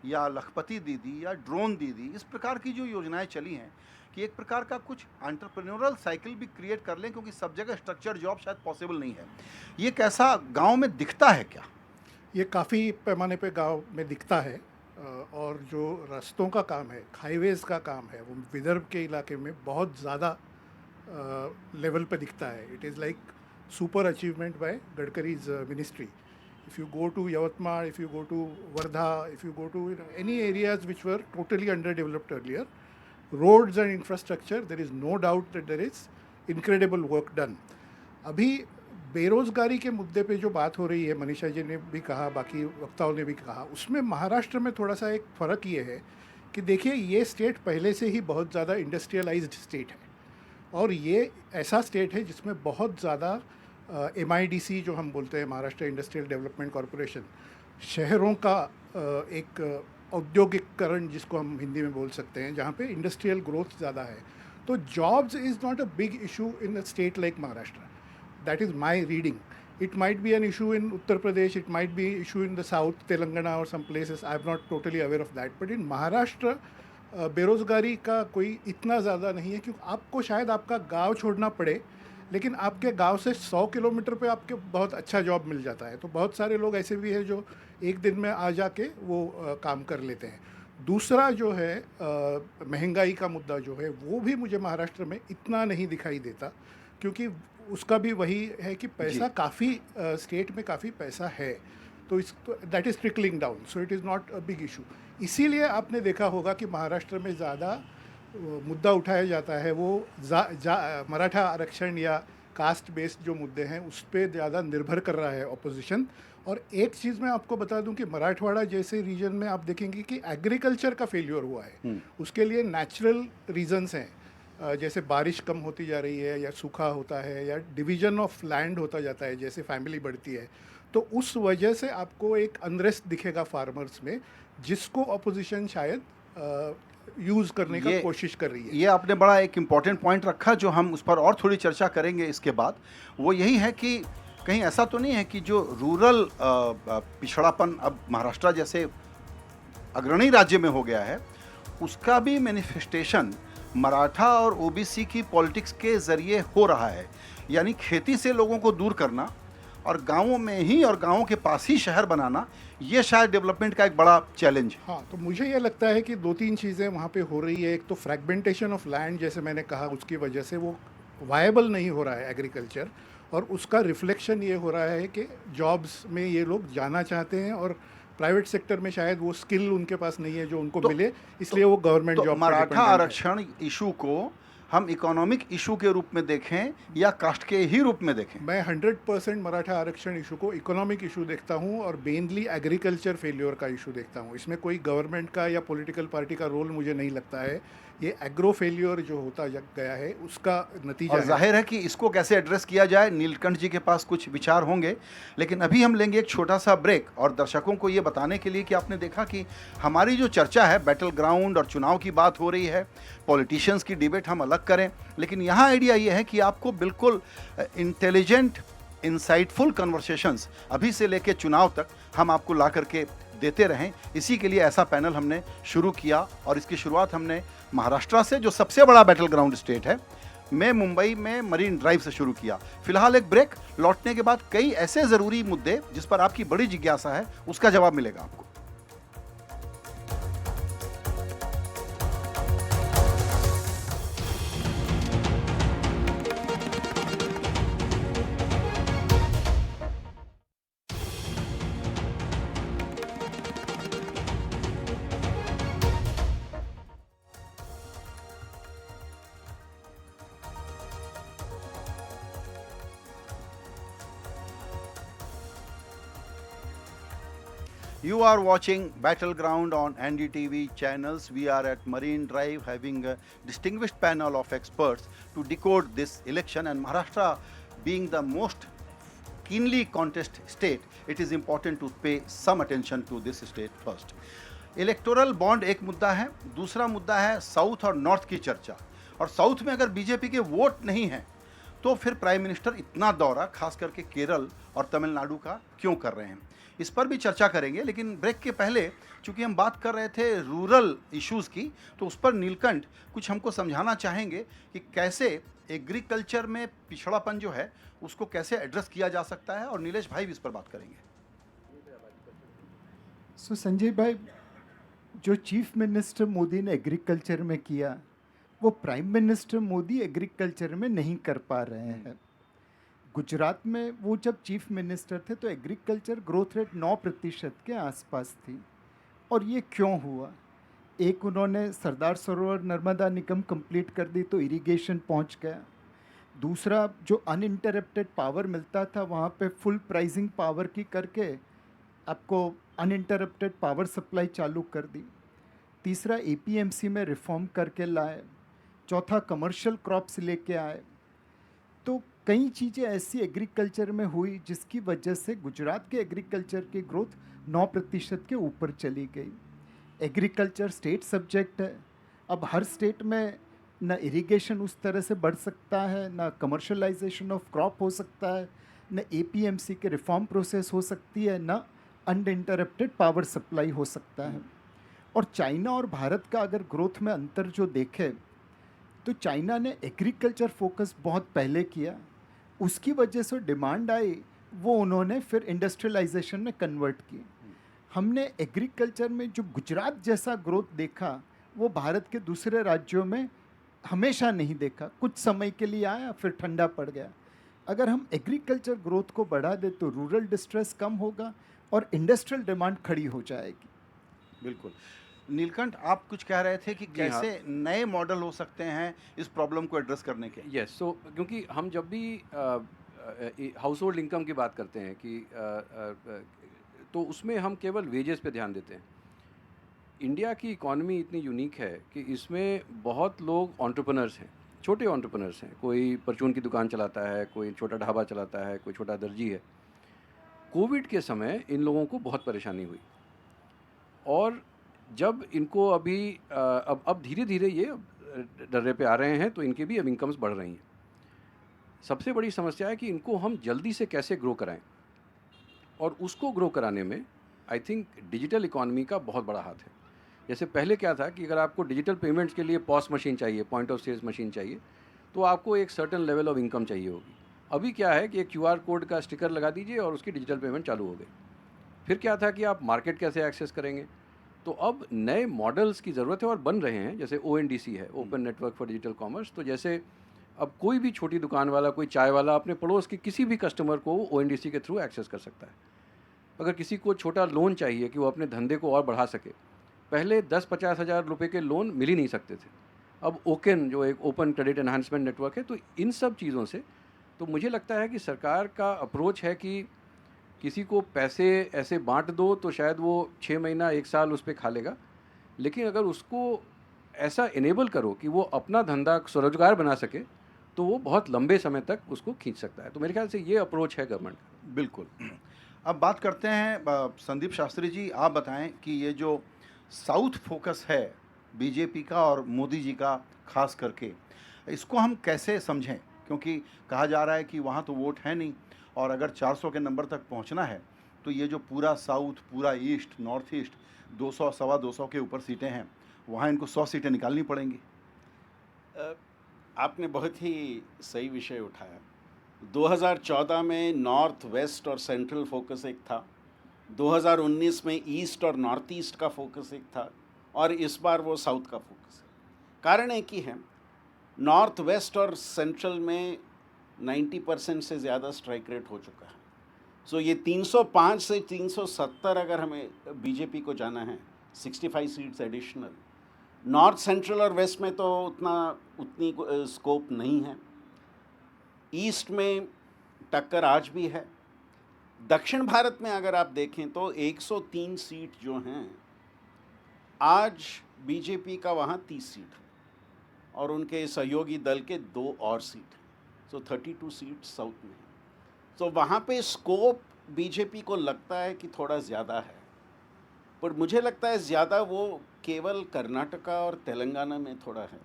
या लखपति दीदी या ड्रोन दीदी, इस प्रकार की जो योजनाएं चली हैं कि एक प्रकार का कुछ एंटरप्रेन्योरल साइकिल भी क्रिएट कर लें, क्योंकि सब जगह स्ट्रक्चर जॉब शायद पॉसिबल नहीं है। ये कैसा गांव में दिखता है क्या? ये काफ़ी पैमाने पे गांव में दिखता है। और जो रास्तों का काम है, हाईवेज़ का काम है, वो विदर्भ के इलाके में बहुत ज़्यादा लेवल पे दिखता है। It is like super achievement by Gadkari's ministry. If you go to Yavatmal, if you go to Wardha, if you go to any areas which were totally underdeveloped earlier, roads and infrastructure, there is no doubt that there is incredible work done. अभी बेरोज़गारी के मुद्दे पे जो बात हो रही है, मनीषा जी ने भी कहा, बाकी वक्ताओं ने भी कहा, उसमें महाराष्ट्र में थोड़ा सा एक फ़र्क ये है कि देखिए ये स्टेट पहले से ही बहुत ज़्यादा इंडस्ट्रियलाइज्ड स्टेट है, और ये ऐसा स्टेट है जिसमें बहुत ज़्यादा MIDC जो हम बोलते हैं, महाराष्ट्र इंडस्ट्रियल डेवलपमेंट कॉरपोरेशन, शहरों का एक औद्योगिकरण जिसको हम हिंदी में बोल सकते हैं, जहाँ पे इंडस्ट्रियल ग्रोथ ज़्यादा है। तो jobs is not a big issue in a state like Maharashtra. That is my reading. It might be an issue in Uttar Pradesh, it might be issue in the south, Telangana or some places. I am not totally aware of that. But in Maharashtra, बेरोज़गारी का कोई इतना ज़्यादा नहीं है, क्योंकि आपको शायद आपका गांव छोड़ना पड़े, लेकिन आपके गांव से 100 किलोमीटर पे आपके बहुत अच्छा जॉब मिल जाता है। तो बहुत सारे लोग ऐसे भी हैं जो एक दिन में आ जाके वो काम कर लेते हैं। दूसरा जो है महंगाई का मुद्दा जो है, वो भी मुझे महाराष्ट्र में इतना नहीं दिखाई देता, क्योंकि उसका भी वही है कि पैसा काफ़ी स्टेट में काफ़ी पैसा है, तो इस that is trickling down, so it is not a big issue. इसीलिए आपने देखा होगा कि महाराष्ट्र में ज़्यादा मुद्दा उठाया जाता है वो मराठा आरक्षण या कास्ट बेस्ड जो मुद्दे हैं उस पर ज़्यादा निर्भर कर रहा है ऑपोजिशन। और एक चीज़ मैं आपको बता दूं कि मराठवाड़ा जैसे रीजन में आप देखेंगे कि एग्रीकल्चर का फेल्योर हुआ है। उसके लिए नेचुरल रीजंस हैं, जैसे बारिश कम होती जा रही है, या सूखा होता है, या डिवीज़न ऑफ लैंड होता जाता है, जैसे फैमिली बढ़ती है, तो उस वजह से आपको एक अनरेस्ट दिखेगा फार्मर्स में, जिसको अपोजिशन शायद यूज़ करने का कोशिश कर रही है। ये आपने बड़ा एक इम्पॉर्टेंट पॉइंट रखा, जो हम उस पर और थोड़ी चर्चा करेंगे इसके बाद। वो यही है कि कहीं ऐसा तो नहीं है कि जो रूरल पिछड़ापन अब महाराष्ट्र जैसे अग्रणी राज्य में हो गया है, उसका भी मैनिफेस्टेशन मराठा और ओबीसी की पॉलिटिक्स के ज़रिए हो रहा है। यानी खेती से लोगों को दूर करना और गांवों में ही और गांवों के पास ही शहर बनाना, ये शायद डेवलपमेंट का एक बड़ा चैलेंज है। हाँ, तो मुझे ये लगता है कि दो तीन चीज़ें वहाँ पे हो रही है। एक तो फ्रैगमेंटेशन ऑफ लैंड, जैसे मैंने कहा, उसकी वजह से वो वायबल नहीं हो रहा है एग्रीकल्चर, और उसका रिफ्लेक्शन ये हो रहा है कि जॉब्स में ये लोग जाना चाहते हैं और प्राइवेट सेक्टर में शायद वो स्किल उनके पास नहीं है जो उनको मिले, इसलिए वो गवर्नमेंट तो जॉब मराठा आरक्षण इशू को हम इकोनॉमिक इशू के रूप में देखें या कास्ट के ही रूप में देखें? मैं 100% मराठा आरक्षण इशू को इकोनॉमिक इशू देखता हूँ और मेनली एग्रीकल्चर फेल्योर का इशू देखता हूँ। इसमें कोई गवर्नमेंट का या पॉलिटिकल पार्टी का रोल मुझे नहीं लगता है। ये एग्रो फेल्योर जो होता गया है उसका नतीजा और है। जाहिर है कि इसको कैसे एड्रेस किया जाए, नीलकंठ जी के पास कुछ विचार होंगे। लेकिन अभी हम लेंगे एक छोटा सा ब्रेक, और दर्शकों को ये बताने के लिए कि आपने देखा कि हमारी जो चर्चा है बैटल ग्राउंड और चुनाव की बात हो रही है, पॉलिटिशियंस की डिबेट हम अलग करें, लेकिन यहाँ आइडिया ये है कि आपको बिल्कुल इंटेलिजेंट, इंसाइटफुल कन्वर्सेशंस अभी से लेके चुनाव तक हम आपको ला करके देते रहें। इसी के लिए ऐसा पैनल हमने शुरू किया, और इसकी शुरुआत हमने महाराष्ट्र से, जो सबसे बड़ा बैटल ग्राउंड स्टेट है, में मुंबई में मरीन ड्राइव से शुरू किया। फिलहाल एक ब्रेक, लौटने के बाद कई ऐसे ज़रूरी मुद्दे जिस पर आपकी बड़ी जिज्ञासा है उसका जवाब मिलेगा आपको। You are watching Battleground on NDTV channels. We are at Marine Drive having a distinguished panel of experts to decode this election, and Maharashtra being the most keenly contested state, it is important to pay some attention to this state first. Electoral bond एक मुद्दा है, दूसरा मुद्दा है south और north की चर्चा। और साउथ में अगर बीजेपी के वोट नहीं हैं तो फिर प्राइम मिनिस्टर इतना दौरा खास करके केरल और तमिलनाडु का क्यों कर रहे हैं, इस पर भी चर्चा करेंगे। लेकिन ब्रेक के पहले चूंकि हम बात कर रहे थे रूरल इश्यूज़ की, तो उस पर नीलकंठ कुछ हमको समझाना चाहेंगे कि कैसे एग्रीकल्चर में पिछड़ापन जो है उसको कैसे एड्रेस किया जा सकता है, और नीलेश भाई भी इस पर बात करेंगे। सो संजय भाई, जो चीफ मिनिस्टर मोदी ने एग्रीकल्चर में किया वो प्राइम मिनिस्टर मोदी एग्रीकल्चर में नहीं कर पा रहे हैं। गुजरात में वो जब चीफ मिनिस्टर थे तो एग्रीकल्चर ग्रोथ रेट 9% के आसपास थी। और ये क्यों हुआ? एक, उन्होंने सरदार सरोवर नर्मदा निगम कंप्लीट कर दी तो इरिगेशन पहुंच गया। दूसरा, जो अनइंटरप्टेड पावर मिलता था वहाँ पे फुल प्राइसिंग पावर की करके आपको अनइंटरप्टेड पावर सप्लाई चालू कर दी। तीसरा, एपीएमसी में रिफॉर्म करके लाए। चौथा, कमर्शियल क्रॉप्स लेके आए। तो कई चीज़ें ऐसी एग्रीकल्चर में हुई जिसकी वजह से गुजरात के एग्रीकल्चर की ग्रोथ 9% के ऊपर चली गई। एग्रीकल्चर स्टेट सब्जेक्ट है। अब हर स्टेट में ना इरिगेशन उस तरह से बढ़ सकता है, ना कमर्शलाइजेशन ऑफ क्रॉप हो सकता है, ना एपीएमसी के रिफॉर्म प्रोसेस हो सकती है, ना अनइंटरप्टेड पावर सप्लाई हो सकता है। और चाइना और भारत का अगर ग्रोथ में अंतर जो देखे तो चाइना ने एग्रीकल्चर फोकस बहुत पहले किया, उसकी वजह से डिमांड आई, वो उन्होंने फिर इंडस्ट्रियलाइजेशन में कन्वर्ट की। हमने एग्रीकल्चर में जो गुजरात जैसा ग्रोथ देखा वो भारत के दूसरे राज्यों में हमेशा नहीं देखा। कुछ समय के लिए आया फिर ठंडा पड़ गया। अगर हम एग्रीकल्चर ग्रोथ को बढ़ा दे तो रूरल डिस्ट्रेस कम होगा और इंडस्ट्रियल डिमांड खड़ी हो जाएगी। बिल्कुल। नीलकंठ, आप कुछ कह रहे थे कि कैसे नए मॉडल हो सकते हैं इस प्रॉब्लम को एड्रेस करने के? यस, सो क्योंकि हम जब भी हाउस होल्ड इनकम की बात करते हैं कि तो उसमें हम केवल वेजेस पे ध्यान देते हैं। इंडिया की इकॉनमी इतनी यूनिक है कि इसमें बहुत लोग एंटरप्रेन्योर्स हैं, छोटे एंटरप्रेन्योर्स हैं। कोई परचून की दुकान चलाता है, कोई छोटा ढाबा चलाता है, कोई छोटा दर्जी है। कोविड के समय इन लोगों को बहुत परेशानी हुई, और जब इनको अभी अब धीरे धीरे ये डर्रे पे आ रहे हैं तो इनके भी अब इनकम्स बढ़ रही हैं। सबसे बड़ी समस्या है कि इनको हम जल्दी से कैसे ग्रो कराएं, और उसको ग्रो कराने में आई थिंक डिजिटल इकॉनमी का बहुत बड़ा हाथ है। जैसे पहले क्या था कि अगर आपको डिजिटल पेमेंट्स के लिए पॉस मशीन चाहिए, पॉइंट ऑफ सेल्स मशीन चाहिए, तो आपको एक सर्टेन लेवल ऑफ इनकम चाहिए होगी। अभी क्या है कि एक क्यूआर कोड का स्टिकर लगा दीजिए और उसकी डिजिटल पेमेंट चालू हो गई। फिर क्या था कि आप मार्केट कैसे एक्सेस करेंगे? तो अब नए मॉडल्स की ज़रूरत है और बन रहे हैं, जैसे ओएनडीसी है, open network for digital commerce. तो जैसे अब कोई भी छोटी दुकान वाला, कोई चाय वाला अपने पड़ोस के किसी भी कस्टमर को ओएनडीसी के थ्रू एक्सेस कर सकता है। अगर किसी को छोटा लोन चाहिए कि वो अपने धंधे को और बढ़ा सके, पहले 10-50 हज़ार रुपये के लोन मिल ही नहीं सकते थे। अब ओकेन जो एक ओपन क्रेडिट एनहांसमेंट नेटवर्क है, तो इन सब चीज़ों से तो मुझे लगता है कि सरकार का अप्रोच है कि किसी को पैसे ऐसे बांट दो तो शायद वो 6 महीना 1 साल उस पर खा लेगा, लेकिन अगर उसको ऐसा इनेबल करो कि वो अपना धंधा स्वरोजगार बना सके, तो वो बहुत लंबे समय तक उसको खींच सकता है। तो मेरे ख्याल से ये अप्रोच है गवर्नमेंट का। बिल्कुल। अब बात करते हैं संदीप शास्त्री जी, आप बताएं कि ये जो साउथ फोकस है बीजेपी का और मोदी जी का खास करके, इसको हम कैसे समझें? क्योंकि कहा जा रहा है कि वहाँ तो वोट है नहीं, और अगर 400 के नंबर तक पहुँचना है तो ये जो पूरा साउथ, पूरा ईस्ट, नॉर्थ ईस्ट, 200 सवा 200 के ऊपर सीटें हैं, वहाँ इनको 100 सीटें निकालनी पड़ेंगी। आपने बहुत ही सही विषय उठाया। 2014 में नॉर्थ वेस्ट और सेंट्रल फोकस एक था, 2019 में ईस्ट और नॉर्थ ईस्ट का फोकस एक था, और इस बार वो साउथ का फोकस है। कारण एक ही है, नॉर्थ वेस्ट और सेंट्रल में 90% से ज़्यादा स्ट्राइक रेट हो चुका है। सो ये 305 से 370 अगर हमें बीजेपी को जाना है, 65 सीट्स एडिशनल। नॉर्थ, सेंट्रल और वेस्ट में तो उतनी स्कोप नहीं है। ईस्ट में टक्कर आज भी है। दक्षिण भारत में अगर आप देखें तो 103 सीट जो हैं, आज बीजेपी का वहाँ 30 सीट है और उनके सहयोगी दल के 2 और सीट हैं। सो 32 सीट साउथ में है। तो वहाँ पे स्कोप बीजेपी को लगता है कि थोड़ा ज़्यादा है, पर मुझे लगता है ज़्यादा वो केवल कर्नाटका और तेलंगाना में थोड़ा है।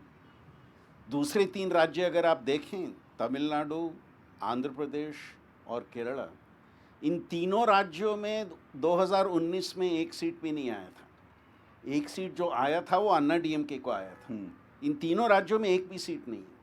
दूसरे 3 राज्य अगर आप देखें, तमिलनाडु, आंध्र प्रदेश और केरला, इन तीनों राज्यों में 2019 में 1 सीट भी नहीं आया था। 1 सीट जो आया था वो अन्ना डीएमके को आया था। इन तीनों राज्यों में 1 भी सीट नहीं है।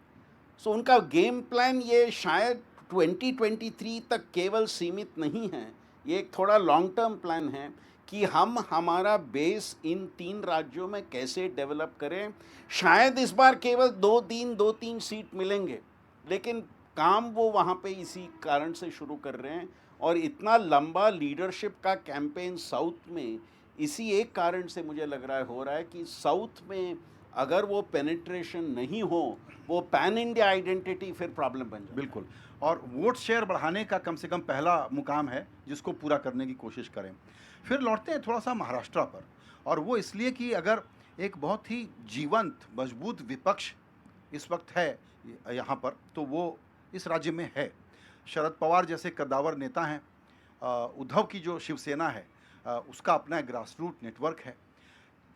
सो उनका गेम प्लान ये शायद 2023 तक केवल सीमित नहीं है, ये एक थोड़ा लॉन्ग टर्म प्लान है कि हम हमारा बेस इन 3 राज्यों में कैसे डेवलप करें। शायद इस बार केवल 2-3 सीट मिलेंगे, लेकिन काम वो वहाँ पे इसी कारण से शुरू कर रहे हैं। और इतना लंबा लीडरशिप का कैंपेन साउथ में इसी एक कारण से मुझे लग रहा है हो रहा है कि साउथ में अगर वो पेनिट्रेशन नहीं हो, वो पैन इंडिया आइडेंटिटी फिर प्रॉब्लम बन जाए। बिल्कुल, और वोट शेयर बढ़ाने का कम से कम पहला मुकाम है जिसको पूरा करने की कोशिश करें। फिर लौटते हैं थोड़ा सा महाराष्ट्र पर, और वो इसलिए कि अगर एक बहुत ही जीवंत मजबूत विपक्ष इस वक्त है यहाँ पर, तो वो इस राज्य में है। शरद पवार जैसे कद्दावर नेता हैं, उद्धव की जो शिवसेना है उसका अपना ग्रास रूट नेटवर्क है।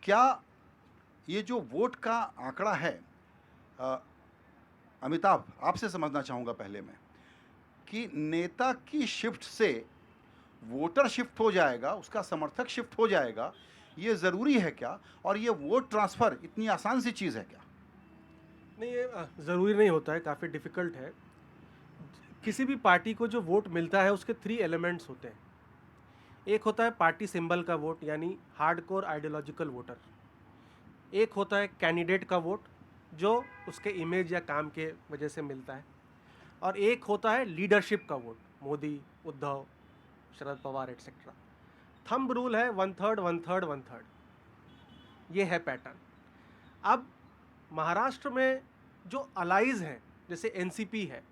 क्या ये जो वोट का आंकड़ा है, अमिताभ आपसे समझना चाहूँगा पहले मैं, कि नेता की शिफ्ट से वोटर शिफ्ट हो जाएगा, उसका समर्थक शिफ्ट हो जाएगा, ये ज़रूरी है क्या? और ये वोट ट्रांसफ़र इतनी आसान सी चीज़ है क्या? नहीं, ये ज़रूरी नहीं होता है, काफ़ी डिफ़िकल्ट है। किसी भी पार्टी को जो वोट मिलता है उसके 3 एलिमेंट्स होते हैं। एक होता है पार्टी सिंबल का वोट, यानी हार्डकोर आइडियोलॉजिकल वोटर। एक होता है कैंडिडेट का वोट, जो उसके इमेज या काम के वजह से मिलता है। और एक होता है लीडरशिप का vote, Modi, Uddhav, Sharad Pawar etcetera. Thumb rule है 1/3 1/3 1/3, ये है पैटर्न। अब महाराष्ट्र में जो अलाइज हैं, जैसे एनसीपी है,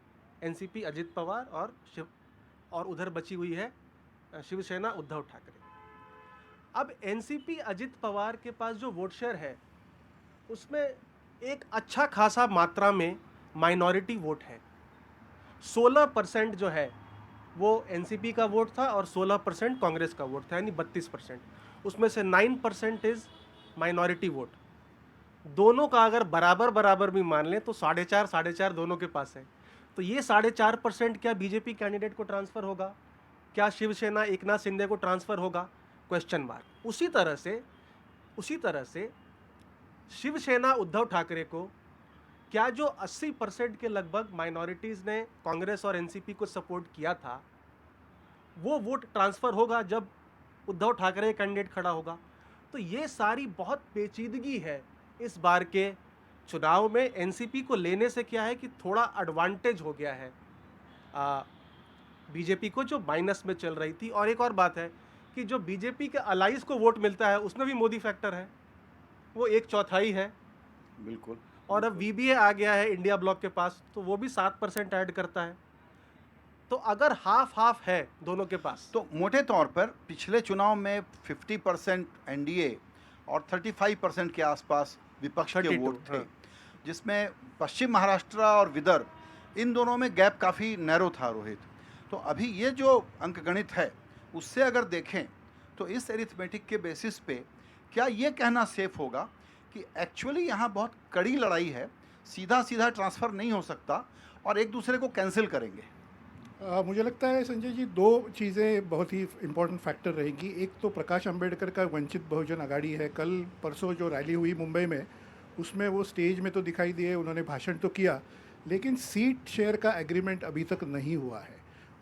एनसीपी अजित पवार और उधर बची हुई है शिवसेना उद्धव ठाकरे। अब एनसीपी अजित पवार के पास जो वोट शेयर है उसमें एक अच्छा खासा मात्रा में माइनॉरिटी वोट है। 16% जो है वो एनसीपी का वोट था और 16% कांग्रेस का वोट था, यानी 32%। उसमें से 9% इज माइनॉरिटी वोट। दोनों का अगर बराबर बराबर भी मान लें तो 4.5 दोनों के पास है। तो ये 4.5% क्या बीजेपी कैंडिडेट को ट्रांसफ़र होगा? क्या शिवसेना एकनाथ शिंदे को ट्रांसफ़र होगा? Question mark. उसी तरह से शिवसेना उद्धव ठाकरे को क्या जो 80% के लगभग माइनॉरिटीज़ ने कांग्रेस और एनसीपी को सपोर्ट किया था, वो वोट ट्रांसफ़र होगा जब उद्धव ठाकरे कैंडिडेट खड़ा होगा? तो ये सारी बहुत पेचीदगी है इस बार के चुनाव में। एनसीपी को लेने से क्या है कि थोड़ा एडवांटेज हो गया है बीजेपी को, जो माइनस में चल रही थी। और एक और बात है कि जो बीजेपी के अलाइज को वोट मिलता है उसमें भी मोदी फैक्टर है, वो 1/4 है। बिल्कुल। और अब वीबीए आ गया है इंडिया ब्लॉक के पास, तो वो भी 7% ऐड करता है। तो अगर हाफ हाफ है दोनों के पास, तो मोटे तौर पर पिछले चुनाव में 50% एनडीए और 35% के आसपास विपक्ष के 32, वोट थे, हाँ। जिसमें पश्चिम महाराष्ट्र और विदर्भ इन दोनों में गैप काफ़ी नैरो था रोहित। तो अभी ये जो अंकगणित है उससे अगर देखें तो इस एरिथमेटिक के बेसिस पे क्या ये कहना सेफ होगा कि एक्चुअली यहाँ बहुत कड़ी लड़ाई है, सीधा सीधा ट्रांसफ़र नहीं हो सकता और एक दूसरे को कैंसिल करेंगे? मुझे लगता है संजय जी, दो चीज़ें बहुत ही इम्पोर्टेंट फैक्टर रहेंगी। एक तो प्रकाश अंबेडकर का वंचित बहुजन आघाड़ी है। कल परसों जो रैली हुई मुंबई में, उसमें वो स्टेज में तो दिखाई दिए, उन्होंने भाषण तो किया, लेकिन सीट शेयर का एग्रीमेंट अभी तक नहीं हुआ है।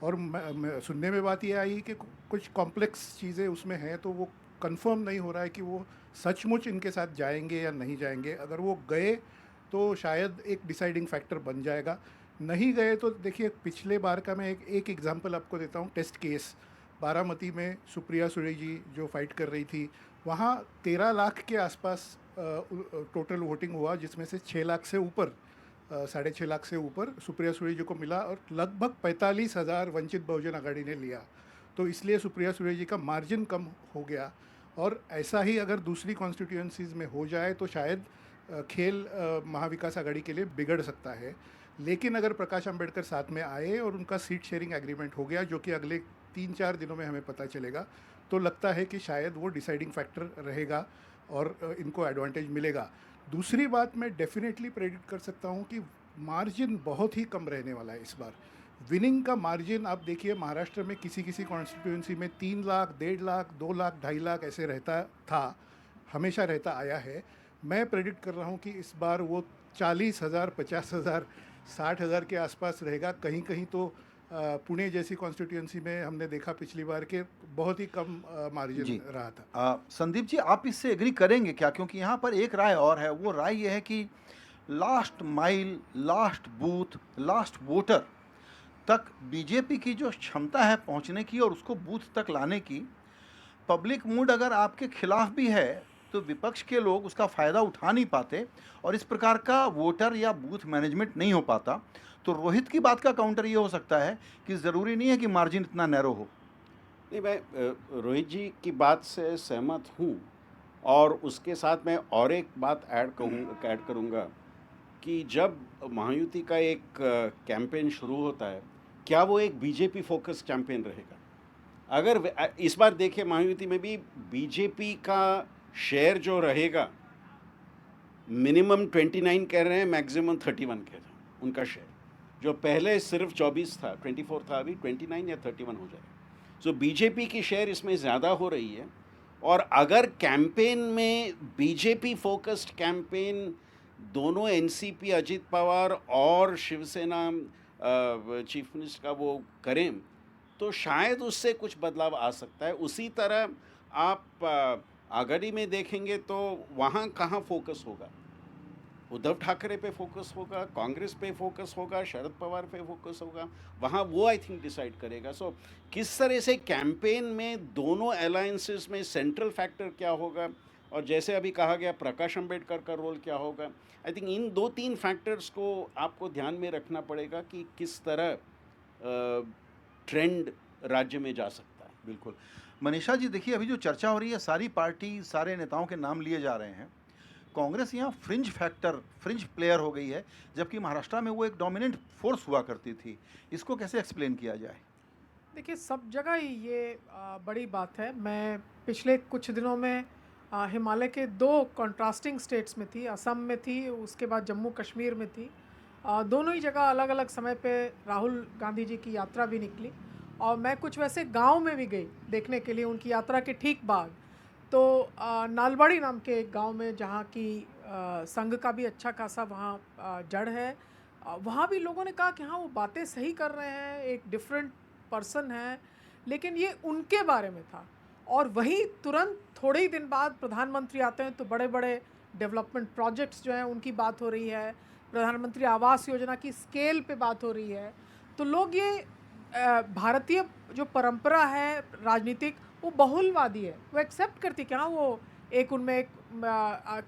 और सुनने में बात ये आई कि कुछ कॉम्प्लेक्स चीज़ें उसमें हैं, तो वो कंफर्म नहीं हो रहा है कि वो सचमुच इनके साथ जाएंगे या नहीं जाएंगे। अगर वो गए तो शायद एक डिसाइडिंग फैक्टर बन जाएगा, नहीं गए तो देखिए, पिछले बार का मैं एक एग्जांपल आपको देता हूँ। टेस्ट केस बारामती में सुप्रिया सुळे जी जो फाइट कर रही थी, वहाँ 13 लाख के आसपास टोटल वोटिंग हुआ, जिसमें से 6 लाख से ऊपर 6.5 लाख से ऊपर सुप्रिया सुळे जी को मिला और लगभग 45,000 वंचित बहुजन आघाड़ी ने लिया। तो इसलिए सुप्रिया सुळे जी का मार्जिन कम हो गया। और ऐसा ही अगर दूसरी कॉन्स्टिट्यूएंसीज में हो जाए तो शायद खेल महाविकास आघाड़ी के लिए बिगड़ सकता है। लेकिन अगर प्रकाश अंबेडकर साथ में आए और उनका सीट शेयरिंग एग्रीमेंट हो गया, जो कि अगले 3-4 दिनों में हमें पता चलेगा, तो लगता है कि शायद वो डिसाइडिंग फैक्टर रहेगा और इनको एडवांटेज मिलेगा। दूसरी बात, मैं डेफिनेटली प्रेडिक्ट कर सकता हूँ कि मार्जिन बहुत ही कम रहने वाला है इस बार। विनिंग का मार्जिन आप देखिए, महाराष्ट्र में किसी किसी कॉन्स्टिट्यूएंसी में 3 लाख, 1.5 लाख, 2 लाख, 2.5 लाख ऐसे रहता था, हमेशा रहता आया है। मैं प्रेडिक्ट कर रहा हूँ कि इस बार वो 40,000, 50,000, 60,000 के आसपास रहेगा। कहीं कहीं तो पुणे जैसी कॉन्स्टिट्यूएंसी में हमने देखा पिछली बार के बहुत ही कम मार्जिन रहा था। संदीप जी, आप इससे एग्री करेंगे क्या? क्योंकि यहाँ पर एक राय और है, वो राय ये है कि last mile, last booth, last voter तक बीजेपी की जो क्षमता है पहुँचने की और उसको बूथ तक लाने की, पब्लिक मूड अगर आपके खिलाफ भी है तो विपक्ष के लोग उसका फ़ायदा उठा नहीं पाते और इस प्रकार का वोटर या बूथ मैनेजमेंट नहीं हो पाता। तो रोहित की बात का काउंटर ये हो सकता है कि ज़रूरी नहीं है कि मार्जिन इतना नैरो हो। नहीं, मैं रोहित जी की बात से सहमत हूँ और उसके साथ मैं और एक बात ऐड करूँगा कि जब महायुति का एक कैंपेन शुरू होता है, क्या वो एक बीजेपी फोकस कैंपेन रहेगा? अगर इस बार देखिए, महायुति में भी बीजेपी का शेयर जो रहेगा, मिनिमम 29 कह रहे हैं, मैक्सिमम 31 कह रहे हैं उनका शेयर। जो पहले सिर्फ 24 था, 24 था, अभी 29 या 31 हो जाएगा। सो बीजेपी की शेयर इसमें ज़्यादा हो रही है। और अगर कैंपेन में बीजेपी फोकस्ड कैंपेन दोनों एनसीपी, अजित पवार और शिवसेना चीफ मिनिस्टर का वो करें, तो शायद उससे कुछ बदलाव आ सकता है। उसी तरह आप आघाड़ी में देखेंगे तो वहाँ कहाँ फोकस होगा? उद्धव ठाकरे पे फोकस होगा, कांग्रेस पे फोकस होगा, शरद पवार पे फोकस होगा, वहाँ वो आई थिंक डिसाइड करेगा। सो किस तरह से कैंपेन में दोनों अलायंसेस में सेंट्रल फैक्टर क्या होगा, और जैसे अभी कहा गया प्रकाश अंबेडकर का रोल क्या होगा, आई थिंक इन 2-3 फैक्टर्स को आपको ध्यान में रखना पड़ेगा कि किस तरह ट्रेंड राज्य में जा सकता है। बिल्कुल। मनीषा जी, देखिए, अभी जो चर्चा हो रही है, सारी पार्टी, सारे नेताओं के नाम लिए जा रहे हैं। कांग्रेस यहाँ फ्रिंज फैक्टर, फ्रिंज प्लेयर हो गई है, जबकि महाराष्ट्र में वो एक डोमिनेंट फोर्स हुआ करती थी। इसको कैसे एक्सप्लेन किया जाए? देखिए, सब जगह ही ये बड़ी बात है। मैं पिछले कुछ दिनों में हिमालय के 2 कंट्रास्टिंग स्टेट्स में थी, असम में थी, उसके बाद जम्मू कश्मीर में थी। दोनों ही जगह अलग अलग समय पे राहुल गांधी जी की यात्रा भी निकली और मैं कुछ वैसे गांव में भी गई देखने के लिए उनकी यात्रा के ठीक बाद। तो नालबाड़ी नाम के एक गांव में, जहाँ की संघ का भी अच्छा खासा वहाँ जड़ है, वहाँ भी लोगों ने कहा कि हाँ वो बातें सही कर रहे हैं, एक डिफरेंट पर्सन है, लेकिन ये उनके बारे में था। और वहीं तुरंत थोड़े ही दिन बाद प्रधानमंत्री आते हैं तो बड़े बड़े डेवलपमेंट प्रोजेक्ट्स जो हैं उनकी बात हो रही है, प्रधानमंत्री आवास योजना की स्केल पे बात हो रही है। तो लोग ये भारतीय जो परंपरा है राजनीतिक, वो बहुलवादी है, वो एक्सेप्ट करती है कि हाँ वो एक उनमें एक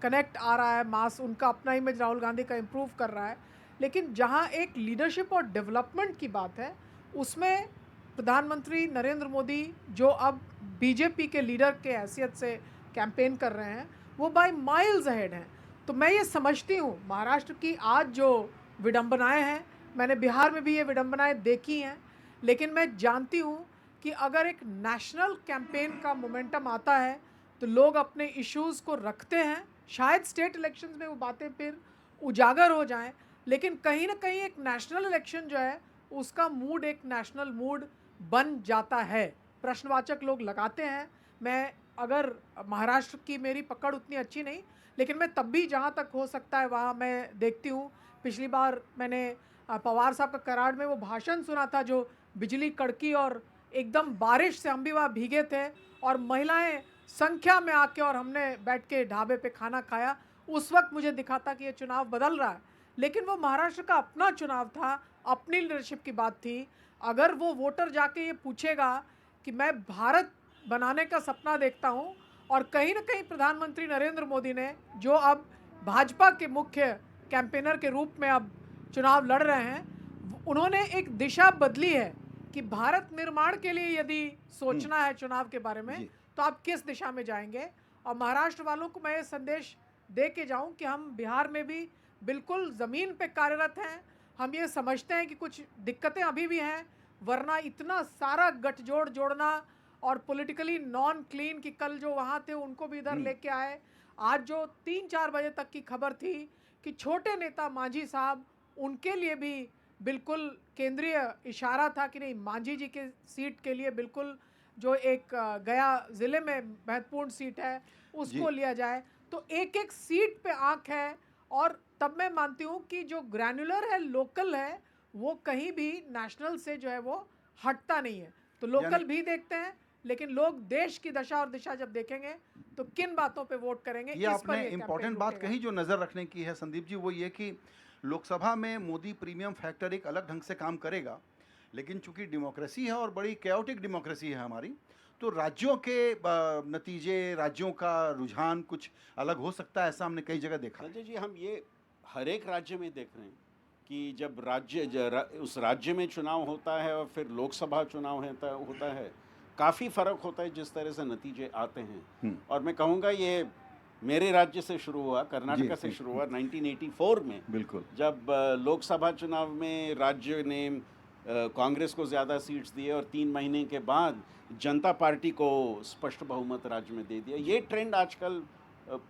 कनेक्ट आ रहा है, मास उनका अपना इमेज राहुल गांधी का इम्प्रूव कर रहा है। लेकिन जहाँ एक लीडरशिप और डेवलपमेंट की बात है, उसमें प्रधानमंत्री नरेंद्र मोदी जो अब बीजेपी के लीडर के हैसियत से कैंपेन कर रहे हैं, वो बाय माइल्स अहेड हैं। तो मैं ये समझती हूँ महाराष्ट्र की आज जो विडंबनाएं हैं, मैंने बिहार में भी ये विडंबनाएं देखी हैं, लेकिन मैं जानती हूँ कि अगर एक नेशनल कैंपेन का मोमेंटम आता है तो लोग अपने इश्यूज़ को रखते हैं। शायद स्टेट इलेक्शंस में वो बातें फिर उजागर हो जाएं, लेकिन कहीं ना कहीं एक नेशनल इलेक्शन जो है उसका मूड एक नेशनल मूड बन जाता है। प्रश्नवाचक लोग लगाते हैं। मैं अगर महाराष्ट्र की मेरी पकड़ उतनी अच्छी नहीं, लेकिन मैं तब भी जहाँ तक हो सकता है वहाँ मैं देखती हूँ। पिछली बार मैंने पवार साहब का कराड़ में वो भाषण सुना था, जो बिजली कड़की और एकदम बारिश से हम भी वहाँ भीगे थे, और महिलाएं संख्या में आके और हमने बैठ के ढाबे पे खाना खाया। उस वक्त मुझे दिखा था कि ये चुनाव बदल रहा है, लेकिन वो महाराष्ट्र का अपना चुनाव था, अपनी लीडरशिप की बात थी। अगर वो वोटर जाके ये पूछेगा कि मैं भारत बनाने का सपना देखता हूँ, और कहीं ना कहीं प्रधानमंत्री नरेंद्र मोदी ने जो अब भाजपा के मुख्य कैंपेनर के रूप में अब चुनाव लड़ रहे हैं, उन्होंने एक दिशा बदली है कि भारत निर्माण के लिए यदि सोचना है चुनाव के बारे में, तो आप किस दिशा में जाएंगे। और महाराष्ट्र वालों को मैं ये संदेश दे के जाऊँ कि हम बिहार में भी बिल्कुल ज़मीन पे कार्यरत हैं। हम ये समझते हैं कि कुछ दिक्कतें अभी भी हैं, वरना इतना सारा गठजोड़ जोड़ना और पॉलिटिकली नॉन क्लीन कि कल जो वहाँ थे उनको भी इधर लेके आए। आज जो 3-4 बजे तक की खबर थी कि छोटे नेता मांझी साहब, उनके लिए भी बिल्कुल केंद्रीय इशारा था कि नहीं, मांझी जी के सीट के लिए बिल्कुल जो एक गया ज़िले में महत्वपूर्ण सीट है उसको लिया जाए। तो एक एक सीट पे आंख है, और तब मैं मानती हूँ कि जो ग्रैनुलर है, लोकल है, वो कहीं भी नेशनल से जो है वो हटता नहीं है। तो लोकल भी देखते हैं, लेकिन लोग देश की दशा और दिशा जब देखेंगे तो किन बातों पे वोट करेंगे। ये आपने इम्पोर्टेंट बात कही जो नज़र रखने की है संदीप जी, वो ये कि लोकसभा में मोदी प्रीमियम फैक्टर एक अलग ढंग से काम करेगा, लेकिन चूंकि डेमोक्रेसी है और बड़ी कैओटिक डेमोक्रेसी है हमारी, तो राज्यों के नतीजे, राज्यों का रुझान कुछ अलग हो सकता है। ऐसा हमने कई जगह देखा है। संजय जी, हम ये हर एक राज्य में देख रहे हैं कि जब उस राज्य में चुनाव होता है और फिर लोकसभा चुनाव होता है, काफ़ी फ़र्क होता है जिस तरह से नतीजे आते हैं। और मैं कहूँगा ये मेरे राज्य से शुरू हुआ, कर्नाटका से शुरू हुआ 1984 में। बिल्कुल, जब लोकसभा चुनाव में राज्य ने कांग्रेस को ज़्यादा सीट्स दिए और 3 महीने के बाद जनता पार्टी को स्पष्ट बहुमत राज्य में दे दिया। ये ट्रेंड आजकल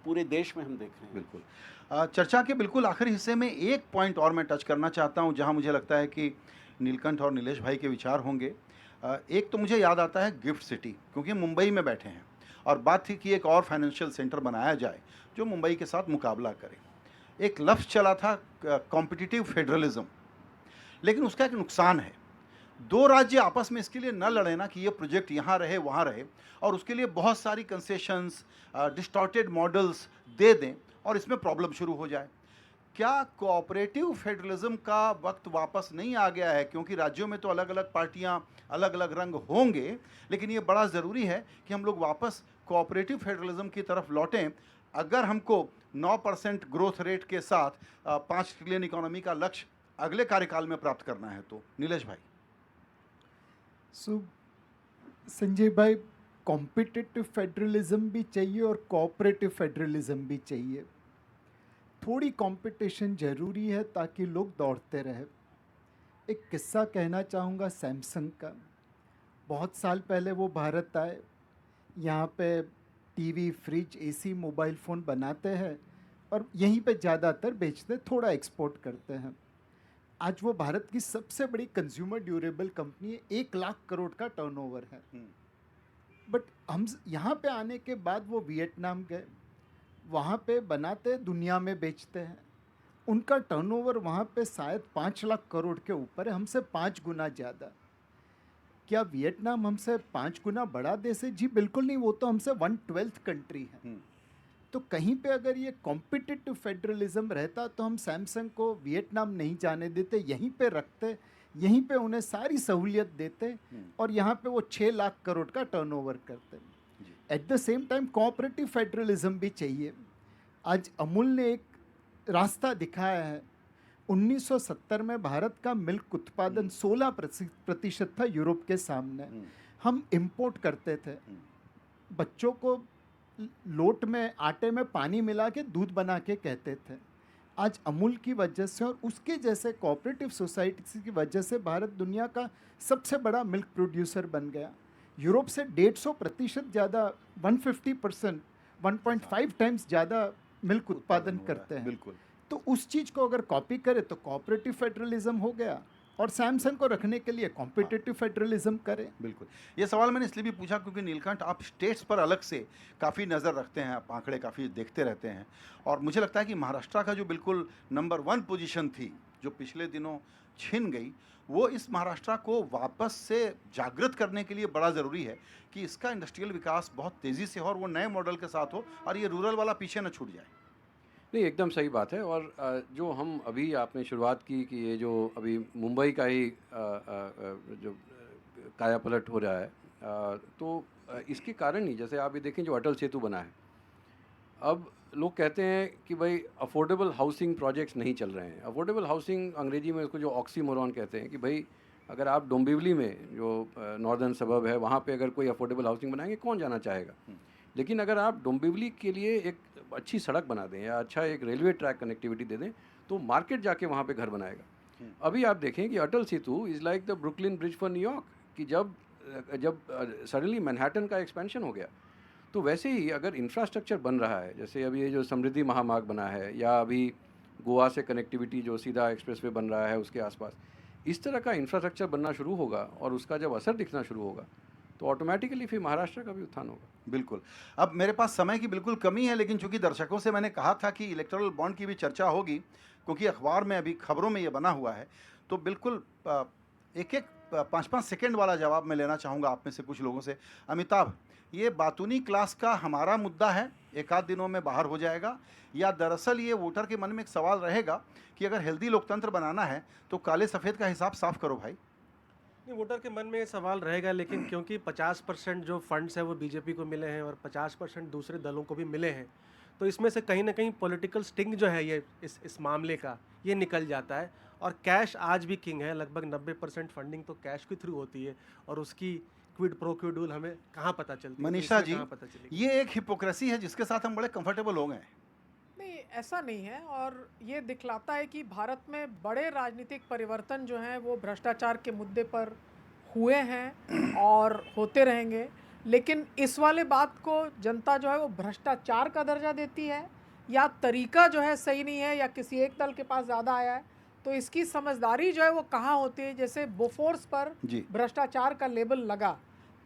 पूरे देश में हम देख रहे हैं। बिल्कुल। चर्चा के बिल्कुल आखिरी हिस्से में एक पॉइंट और मैं टच करना चाहता हूं, जहां मुझे लगता है कि नीलकंठ और नीलेश भाई के विचार होंगे। एक तो मुझे याद आता है गिफ्ट सिटी, क्योंकि मुंबई में बैठे हैं और बात थी कि एक और फाइनेंशियल सेंटर बनाया जाए जो मुंबई के साथ मुकाबला करे। एक लफ्ज़ चला था कॉम्पिटिटिव फेडरलिज्म, लेकिन उसका एक नुकसान है। 2 राज्य आपस में इसके लिए न लड़े ना कि ये प्रोजेक्ट यहाँ रहे वहाँ रहे, और उसके लिए बहुत सारी कंसेशंस, डिस्टॉर्टेड मॉडल्स दे दें और इसमें प्रॉब्लम शुरू हो जाए। क्या कोऑपरेटिव फेडरलिज्म का वक्त वापस नहीं आ गया है? क्योंकि राज्यों में तो अलग अलग पार्टियां, अलग अलग रंग होंगे, लेकिन ये बड़ा ज़रूरी है कि हम लोग वापस कोऑपरेटिव फेडरलिज्म की तरफ लौटें अगर हमको 9% ग्रोथ रेट के साथ 5 ट्रिलियन इकोनॉमी का लक्ष्य अगले कार्यकाल में प्राप्त करना है। तो नीलेश भाई। संजय भाई, कॉम्पिटिटिव फेडरलिज्म भी चाहिए और कोऑपरेटिव फेडरलिज्म भी चाहिए। थोड़ी कंपटीशन ज़रूरी है ताकि लोग दौड़ते रहे। एक किस्सा कहना चाहूँगा सैमसंग का। बहुत साल पहले वो भारत आए, यहाँ पे TV, fridge, AC, mobile phone बनाते हैं और यहीं पे ज़्यादातर बेचते, थोड़ा एक्सपोर्ट करते हैं। आज वो भारत की सबसे बड़ी कंज्यूमर ड्यूरेबल कंपनी है, 1 लाख करोड़ का टर्नओवर है। बट हम यहाँ पे आने के बाद वो वियतनाम गए, वहाँ पे बनाते दुनिया में बेचते हैं, उनका टर्नओवर वहाँ पे शायद 5 लाख करोड़ के ऊपर है, हमसे 5 गुना ज़्यादा। क्या वियतनाम हमसे 5 गुना बड़ा देश है? जी बिल्कुल नहीं, वो तो हमसे 1/12 कंट्री है। तो कहीं पे अगर ये कॉम्पिटिटिव फेडरलिज्म रहता तो हम सैमसंग को वियतनाम नहीं जाने देते, यहीं पे रखते, यहीं पे उन्हें सारी सहूलियत देते और यहाँ पे वो 6 लाख करोड़ का टर्नओवर करते। At the same time cooperative federalism भी चाहिए। आज अमूल ने एक रास्ता दिखाया है। 1970 में भारत का मिल्क उत्पादन 16% था यूरोप के सामने। हम इंपोर्ट करते थे, बच्चों को लोट में आटे में पानी मिला के दूध बना के कहते थे। आज अमूल की वजह से और उसके जैसे कोऑपरेटिव सोसाइटी की वजह से भारत दुनिया का सबसे बड़ा मिल्क प्रोड्यूसर बन गया। यूरोप से 150% ज़्यादा, 150%, 1.5 टाइम्स ज़्यादा मिल्क उत्पादन करते हैं। बिल्कुल। तो उस चीज़ को अगर कॉपी करे तो कोऑपरेटिव फेडरलिज्म हो गया, और सैमसंग को रखने के लिए कॉम्पिटिटिव फेडरलिज्म करें। बिल्कुल, ये सवाल मैंने इसलिए भी पूछा क्योंकि नीलकंठ आप स्टेट्स पर अलग से काफ़ी नज़र रखते हैं, आप आंकड़े काफ़ी देखते रहते हैं, और मुझे लगता है कि महाराष्ट्र का जो बिल्कुल नंबर 1 पोजीशन थी जो पिछले दिनों छिन गई, वो इस महाराष्ट्र को वापस से जागृत करने के लिए बड़ा ज़रूरी है कि इसका इंडस्ट्रियल विकास बहुत तेज़ी से हो और वो नए मॉडल के साथ हो और ये रूरल वाला पीछे न छूट जाए। नहीं, एकदम सही बात है। और जो हम अभी आपने शुरुआत की कि ये जो अभी मुंबई का ही जो काया पलट हो रहा है, तो इसके कारण ही, जैसे आप ये देखें जो अटल सेतु बना है, अब लोग कहते हैं कि भाई अफोर्डेबल हाउसिंग प्रोजेक्ट्स नहीं चल रहे हैं। अफोर्डेबल हाउसिंग अंग्रेजी में उसको जो ऑक्सीमोरॉन कहते हैं कि भाई अगर आप डोंबिवली में जो नॉर्दर्न सबब है वहाँ पे अगर कोई अफोर्डेबल हाउसिंग बनाएंगे, कौन जाना चाहेगा। लेकिन अगर आप डोंबिवली के लिए एक अच्छी सड़क बना दें या अच्छा एक रेलवे ट्रैक कनेक्टिविटी दे दें तो मार्केट जाके वहाँ पे घर बनाएगा। अभी आप देखें कि Atal Setu is like the Brooklyn bridge for New York, कि जब सडनली मैनहट्टन का एक्सपेंशन हो गया, तो वैसे ही अगर इंफ्रास्ट्रक्चर बन रहा है, जैसे अभी ये जो समृद्धि महामार्ग बना है या अभी गोवा से कनेक्टिविटी जो सीधा एक्सप्रेसवे बन रहा है उसके आसपास, इस तरह का इंफ्रास्ट्रक्चर बनना शुरू होगा और उसका जब असर दिखना शुरू होगा तो ऑटोमेटिकली फिर महाराष्ट्र का भी उत्थान होगा। बिल्कुल। अब मेरे पास समय की बिल्कुल कमी है, लेकिन चूंकि दर्शकों से मैंने कहा था कि इलेक्टोरल बॉन्ड की भी चर्चा होगी, क्योंकि अखबार में अभी खबरों में ये बना हुआ है, तो बिल्कुल एक 5-5 सेकेंड वाला जवाब मैं लेना चाहूँगा आप में से कुछ लोगों से। अमिताभ, ये बातूनी क्लास का हमारा मुद्दा है, एक आध दिनों में बाहर हो जाएगा, या दरअसल ये वोटर के मन में एक सवाल रहेगा कि अगर हेल्दी लोकतंत्र बनाना है तो काले सफ़ेद का हिसाब साफ करो भाई। नहीं, वोटर के मन में ये सवाल रहेगा, लेकिन क्योंकि 50% जो फंड्स है वो बीजेपी को मिले हैं और 50% दूसरे दलों को भी मिले हैं, तो इसमें से कहीं ना कहीं पॉलिटिकल स्टिंग जो है ये इस मामले का ये निकल जाता है। और कैश आज भी किंग है, लगभग 90% फंडिंग तो कैश के थ्रू होती है, और उसकी क्विड प्रो क्विड हमें कहाँ पता चलती है। मनीषा जी, कहाँ पता चलेगी? ये एक हिपोक्रेसी है जिसके साथ हम बड़े कंफर्टेबल हो गए। नहीं, ऐसा नहीं है, और ये दिखलाता है कि भारत में बड़े राजनीतिक परिवर्तन जो हैं वो भ्रष्टाचार के मुद्दे पर हुए हैं और होते रहेंगे। लेकिन इस वाले बात को जनता जो है वो भ्रष्टाचार का दर्जा देती है, या तरीका जो है सही नहीं है, या किसी एक दल के पास ज़्यादा आया है, तो इसकी समझदारी जो है वो कहाँ होती है। जैसे बोफोर्स पर भ्रष्टाचार का लेबल लगा,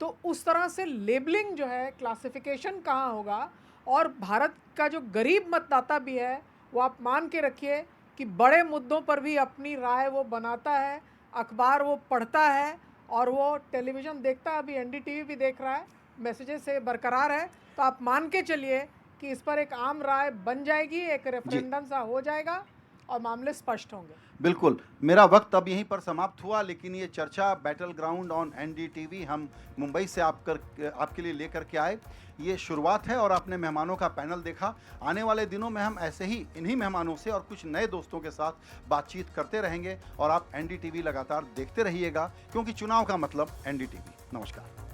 तो उस तरह से लेबलिंग जो है, क्लासिफिकेशन कहाँ होगा। और भारत का जो गरीब मतदाता भी है वो आप मान के रखिए कि बड़े मुद्दों पर भी अपनी राय वो बनाता है, अखबार वो पढ़ता है और वो टेलीविज़न देखता है। अभी एनडीटीवी भी देख रहा है, मैसेजेस से बरकरार है। तो आप मान के चलिए कि इस पर एक आम राय बन जाएगी, एक रेफरेंडम सा हो जाएगा और मामले स्पष्ट होंगे। बिल्कुल, मेरा वक्त अब यहीं पर समाप्त हुआ, लेकिन ये चर्चा बैटल ग्राउंड ऑन एनडीटीवी हम मुंबई से आपके लिए लेकर के आए। ये शुरुआत है और आपने मेहमानों का पैनल देखा। आने वाले दिनों में हम ऐसे ही इन्हीं मेहमानों से और कुछ नए दोस्तों के साथ बातचीत करते रहेंगे, और आप एनडीटीवी लगातार देखते रहिएगा, क्योंकि चुनाव का मतलब एनडीटीवी। नमस्कार।